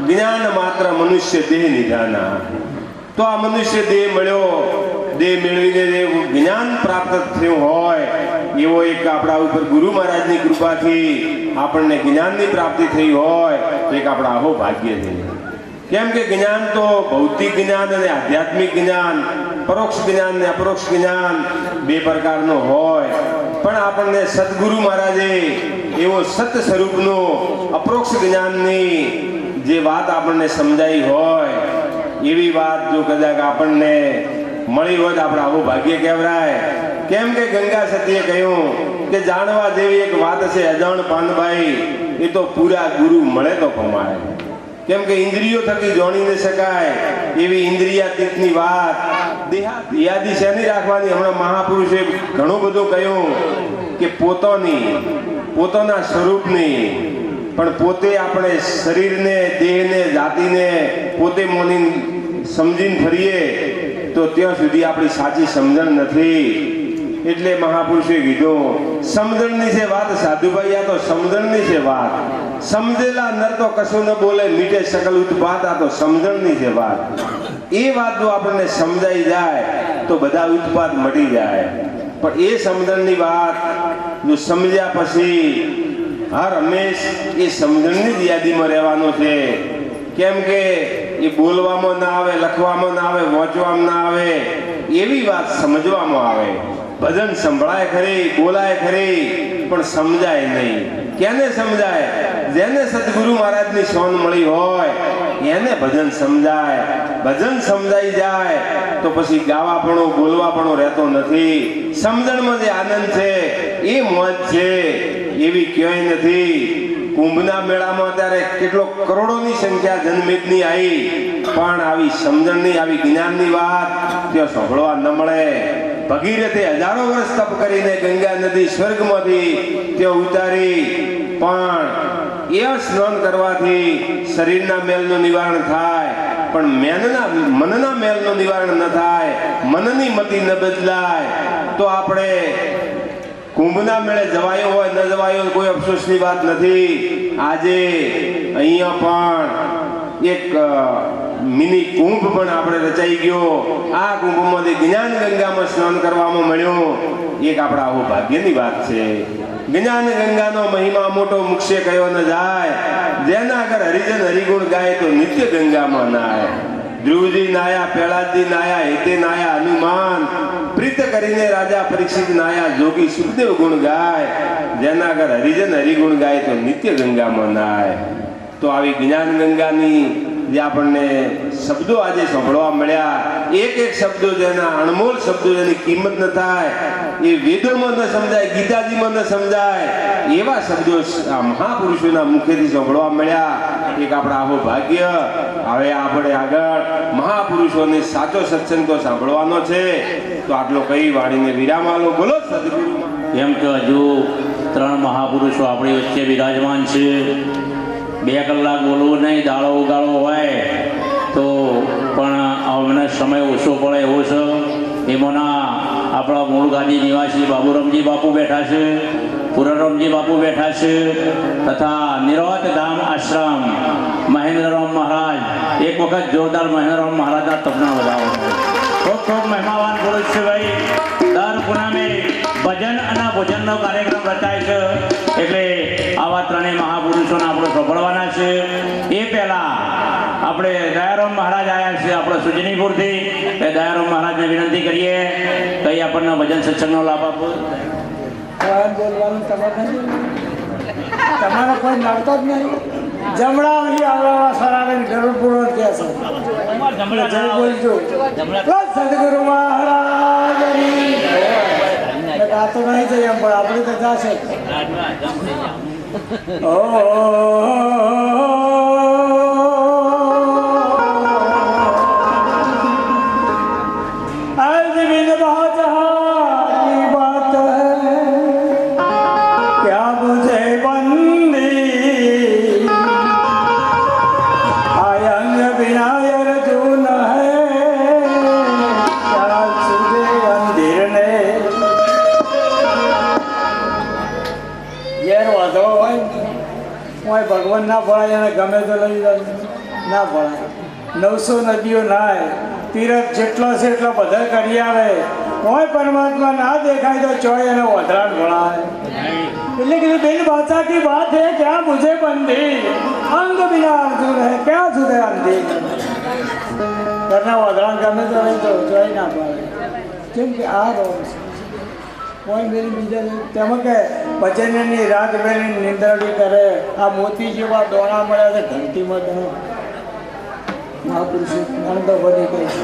જ્ઞાન માત્ર મનુષ્ય દેહ નિજાના. તો આ મનુષ્ય દેહ મળ્યો, દેહ મેળવીને જે જ્ઞાન પ્રાપ્ત થયું હોય એવો એક આપણા ઉપર ગુરુ મહારાજની કૃપાથી આપણને જ્ઞાનની પ્રાપ્તિ થઈ હોય, એક આપણા આવો ભાગ્ય છે. કેમ કે જ્ઞાન તો ભૌતિક જ્ઞાન અને આધ્યાત્મિક જ્ઞાન, પરોક્ષ જ્ઞાન ને અપરોક્ષ જ્ઞાન બે પ્રકારનો હોય. પણ આપણને સદગુરુ મહારાજે એવો સત્ય સ્વરૂપનો અપરોક્ષ જ્ઞાનની જે વાત આપણને સમજાઈ હોય, એવી વાત જો કદાચ આપણને મળી હોય તો આપણે આવું ભાગ્ય કહેવાય. કેમ કે ગંગા સતીએ કહ્યું કે જાણવા જેવી એક વાત છે અજાણ પાનભાઈ, એ તો પૂરા ગુરુ મળે તો કમાય. કેમ કે ઇન્દ્રિયો થકી જાણી ન શકાય એવી ઇન્દ્રિયાતીતની વાત યાદી શેની રાખવાની. હમણાં મહાપુરુષે ઘણું બધું કહ્યું કે પોતાના સ્વરૂપની, પણ પોતે આપણે શરીરને, દેહને, જાતિને પોતે મોની સમજીને ફરીએ તો ત્યાં સુધી આપણી સાચી સમજણ નથી. એટલે મહાપુરુષે કીધું સમજણની છે વાત સાધુભાઈ, આ તો સમજણની છે વાત. સમજેલા નર તો કશું ન બોલે, મીઠે સકલ ઉત્પાત, આ તો સમજણની છે વાત. એ વાત જો આપણને સમજાઈ જાય તો બધા ઉત્પાત મટી જાય. પણ એ સમજણની વાત જો સમજ્યા પછી હર હંમેશ એ સમજણની જ યાદીમાં રહેવાનું છે. કેમ કે એ બોલવામાં ના આવે, લખવામાં ના આવે, વાંચવામાં ના આવે, એવી વાત સમજવામાં આવે. ભજન સંભળાય ખરી, બોલાય ખરી, પણ સમજાય નહીં. કેને સમજાય? જેને સદગુરુ મહારાજની સોન મળી હોય એને ભજન સમજાય. ભજન સમજાઈ જાય તો પછી ગાવાપણું, બોલવાપણું રહેતો નથી. સમજણમાં જે આનંદ છે, એ મોજ છે, એવી ક્યાંય નથી. કુંભના મેળામાં ત્યારે કેટલો કરોડોની સંખ્યા જનમેદની આવી, પણ આવી સમજણની, આવી જ્ઞાનની વાત ત્યાં સાંભળવા ન મળે. ભગીરથે હજારો વર્ષ તપ કરીને ગંગા નદી સ્વર્ગમાંથી ત્યાં ઉતારી, પણ એ સ્નાન કરવાથી શરીરના મેલનું નિવારણ થાય. પણ મનના મેલનું નિવારણ ન થાય, મનની મતિ ન બદલાય તો આપણે કુંભના મેળે જવાયો હોય ન જવાયો હોય કોઈ અફસોસની વાત નથી. આજે અહીંયા પણ એક મિની કુંભ પણ આપણે રચાઈ ગયો. આ કુંભમાંથી જ્ઞાન ગંગામાં સ્નાન કરવામાં મળ્યું, એક આપણા આવું ભાગ્યની વાત છે. જ્ઞાન ગંગાનો મહિમા મોટો મુક્ષે કયો ન જાય, જેના આગળ હરિજન હરિગુણ ગાય તો નિત્ય ગંગામાં નાય. ધ્રુવજી નાયા, પ્રહલાદજી નાયા, હેતે નાયા, હનુમાન પ્રીત કરીને રાજા પરીક્ષિત નાયા, જોગી સુખદેવ ગુણ ગાય, જેના આગળ હરિજન હરિગુણ ગાય તો નિત્ય ગંગામાં નાય. તો આવી જ્ઞાન ગંગાની જે આપણને શબ્દો આજે સાંભળવા મળ્યા, એક એક શબ્દો જેના અણમોલ શબ્દો જેની કિંમત ન થાય, એ વેદોમાં ન સમજાય, ગીતાજીમાં ન સમજાય, એવા શબ્દો આ મહાપુરુષોના મુખેથી સાંભળવા મળ્યા. એક આપણા આવો ભાગ્ય. હવે આપણે આગળ મહાપુરુષોને સાચો સત્સંગ તો સાંભળવાનો છે. તો આટલો કઈ વાણીને વિરામ આલો. બોલો સદગુરુ. એમ કે હજુ 3 મહાપુરુષો આપણી વચ્ચે બિરાજમાન છે. 2 કલાક બોલવું નહીં, દાડો ઉગાડવો હોય તો પણ અમને સમય ઓછો પડે એવો છે. એમાંના આપણા મૂળ ગાદી નિવાસી બાબુરામજી બાપુ બેઠા છે, પુરણરામજી બાપુ બેઠા છે, તથા નિરવત ધામ આશ્રમ મહેન્દ્રરામ મહારાજ. એક વખત જોરદાર મહેન્દ્રરામ મહારાજના તપના વધાવો. ખૂબ ખૂબ મહેમાવાન પુરુષ છે ભાઈ. દર પૂનમે ભજન અને ભોજનનો કાર્યક્રમ રચાય છે, એટલે આવા 3 મહાપુરુષોને આપણે સાંભળવાના છે. એ પહેલા આપણે દયારામ મહારાજ આવ્યા છે આપણા સુજનીપુરથી. એ દયારામ મહારાજને વિનંતી કરીએ કઈ આપણને ભજન સત્સંગનો લાભ આપો. બોલવાનું તમારે કોઈ નડતો જ નહીં. જમણા અહીં આવવા સરાને જરૂર પૂરો કહે છે. જય બોલજો સદગુરુ મહારાજ. આ તો નહીં જઈએ પણ આપણે તો જશે. ભગવાન ના ભળાય અને ગમે તો લઈ ના ભળાય. 900 નદીઓ નાય, તીરથ જેટલો છે એટલો બધા કરી આવે, કોઈ પરમાત્મા ના દેખાય તો ચોય અને વધરાટ ભળાય. એટલે કે દિલ બાદશાહ की बात है क्या मुझे बंदी अंग बिना अर्जुन है क्या सुधे अंधी. ઘરના વધરાટ ગમે તો લઈ તો ચોય ના ભળાય. કેમ કે આ રોગ કોઈ મેરી બીજા તેમાં કે ભજનની રાત વેલી નિંદરડી કરે. આ મોતી જેવા દોણા મળ્યા છે ઘંટીમાં દોણા. મહાપુરુષો આનંદ બની ગઈ છે.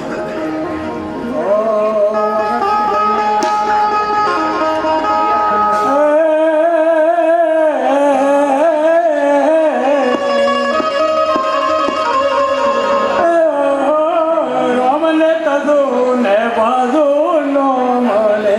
રામને તદુ ને બાજુ નો મળે.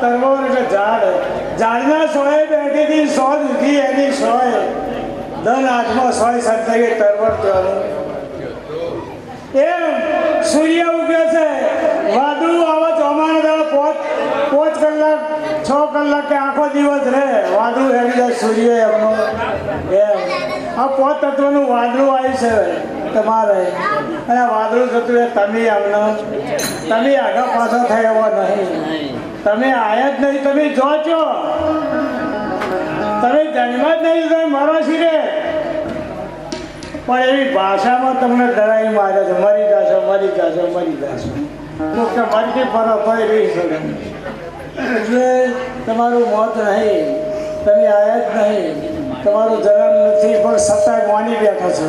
તરવોર એટલે ઝાડ ઝાડના સોએ બેઠી હતી સો દીધી એની સોય ધન હાથમાં સોય સંતાઈ તરવર કહેવાનું એમ સૂર્ય ઉગ્યો છે વાદળું આવા ચોમાના દાડા પાંચ કલાક 6 કલાક કે આખો દિવસ રહે વાદળું હેડી જાય સૂર્ય એમનો એમ આ 5 તત્વનું વાદળું આવ્યું છે તમારે અને આ વાદળું થતું એ તમે એમનો તમે આગળ પાછા થાય એવા નહીં તમે આયા જ નહીં તમે જો છો તમે જન્મ જ નહીં તમે મરો છીએ પણ એવી ભાષામાં તમને ડરાઈ મારે છે મરી જશો મરી જશો મરી જશો તો કે મરતી ફરો કોઈ રહી શકે એટલે તમારું મોત નહીં તમે આયા જ નહીં તમારો જન્મ નથી પણ સત્તાએ માની બેઠા છો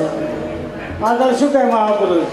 આગળ શું કહે મહાપુરુષ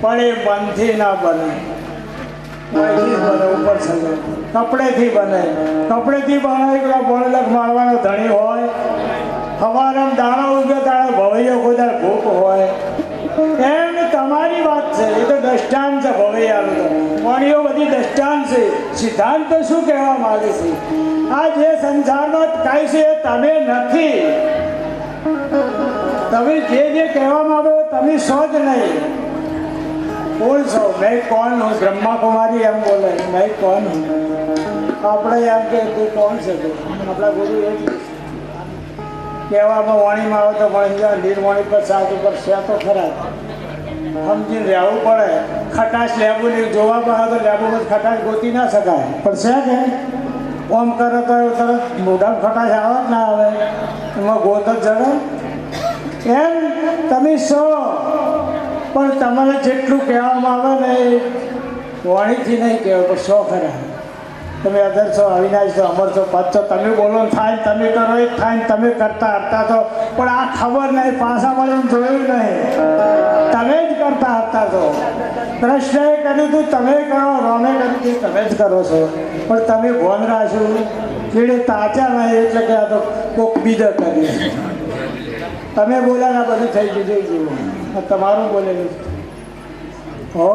પણ એ મનથી ના બને ઉપર છે કપડેથી બને કપડેથી બનાવી પેલા બોળલક મારવાનો ધણી હોય હવારમ દાણો ઉગ્યો તાણે ભવૈયો કોઈ ભૂખ હોય એમ તમારી વાત છે એ તો દ્રષ્ટાંત છે ભવૈયાનું વાણીઓ બધી દ્રષ્ટાંત છે સિદ્ધાંત તો શું કહેવા માંગે છે આ જે સંસારમાં કાંઈ છે એ તમે નથી તમે જે કહેવા માંગો તમે છો જ નહીં કોણ છો મેં કોણ હું બ્રહ્મા કુમારી એમ બોલે મેં કોણ હું આપણે એમ કે તું કોણ છે તું આપણા ગુરુ એ જ કહેવામાં વાણીમાં આવે તો મળી જાય નિર્વાણી પર સાત ઉપર છે તો ખરા સમજીને રહેવું પડે ખટાશ લેબુની જોવા પડે તો લેબુમાં ખટાશ ગોતી ના શકાય પણ છે કે ઓમ કરે તો તરત મોઢામાં ખટાશ આવે જ ના આવે એમાં ગોત જ જડે એમ તમે છો પણ તમારે જેટલું કહેવામાં આવે ને એ વાણીથી નહીં કહેવું પણ શો ખરા તમે અધર છો અવિનાશ છો અમર છો પદ છો તમે બોલો થાય તમે કરો એ થાય તમે કરતા હરતા છો પણ આ ખબર નહીં પાછા મળીને જોયું નહીં તમે જ કરતા હરતા છો કૃષ્ણએ કર્યું હતું તમે કરો રોમે કર્યું હતું તમે જ કરો છો પણ તમે ભોન રાખ્યું કીડે તાચા નહીં એટલે કે આ તો કોક બીજા કર્યું તમે બોલ્યા બધું થઈ ગયું જેવું તમારું બોલેલું ઓ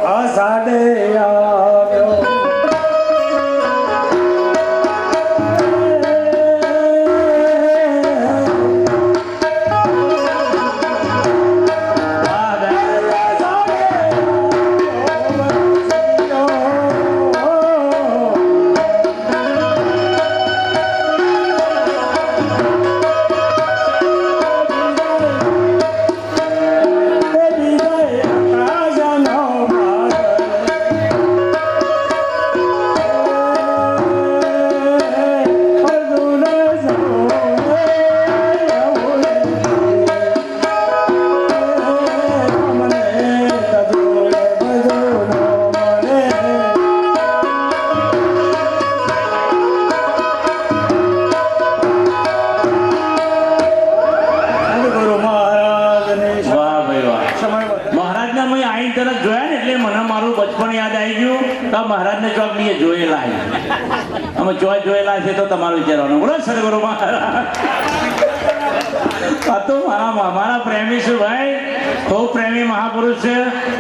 આષાઢે આવ્યો અમે જોયેલા છે તો તમારું વિચારવાનું. બોલો સદગુરુ મહારાજ. આ તો મારા પ્રેમી છું ભાઈ, ખૂબ પ્રેમી મહાપુરુષ છે.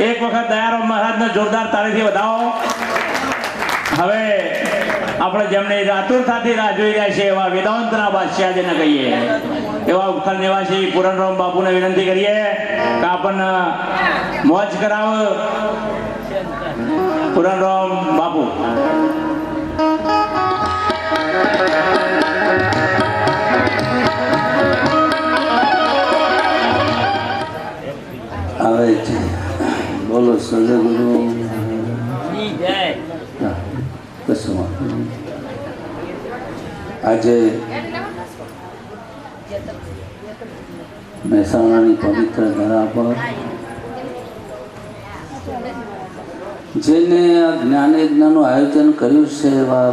એક વખત દયારામ મહારાજને જોરદાર તાળીથી વધાવો. હવે આપણે જેમને આતુરતાથી રાહ જોઈ રહ્યા છે એવા વેદાંતના બાદશાહ જેને કહીએ એવા ઉત્કલ નિવાસી પૂરણરામ બાપુને વિનંતી કરીએ કે આપણને મોજ કરાવ. પૂરણરામ બાપુ. આવે છે. બોલો સદગુરુ. કશું વાંધો નહીં. આજે મહેસાણાની પવિત્ર ધરા પર જેને આ જ્ઞાન યજ્ઞનું આયોજન કર્યું છે એવા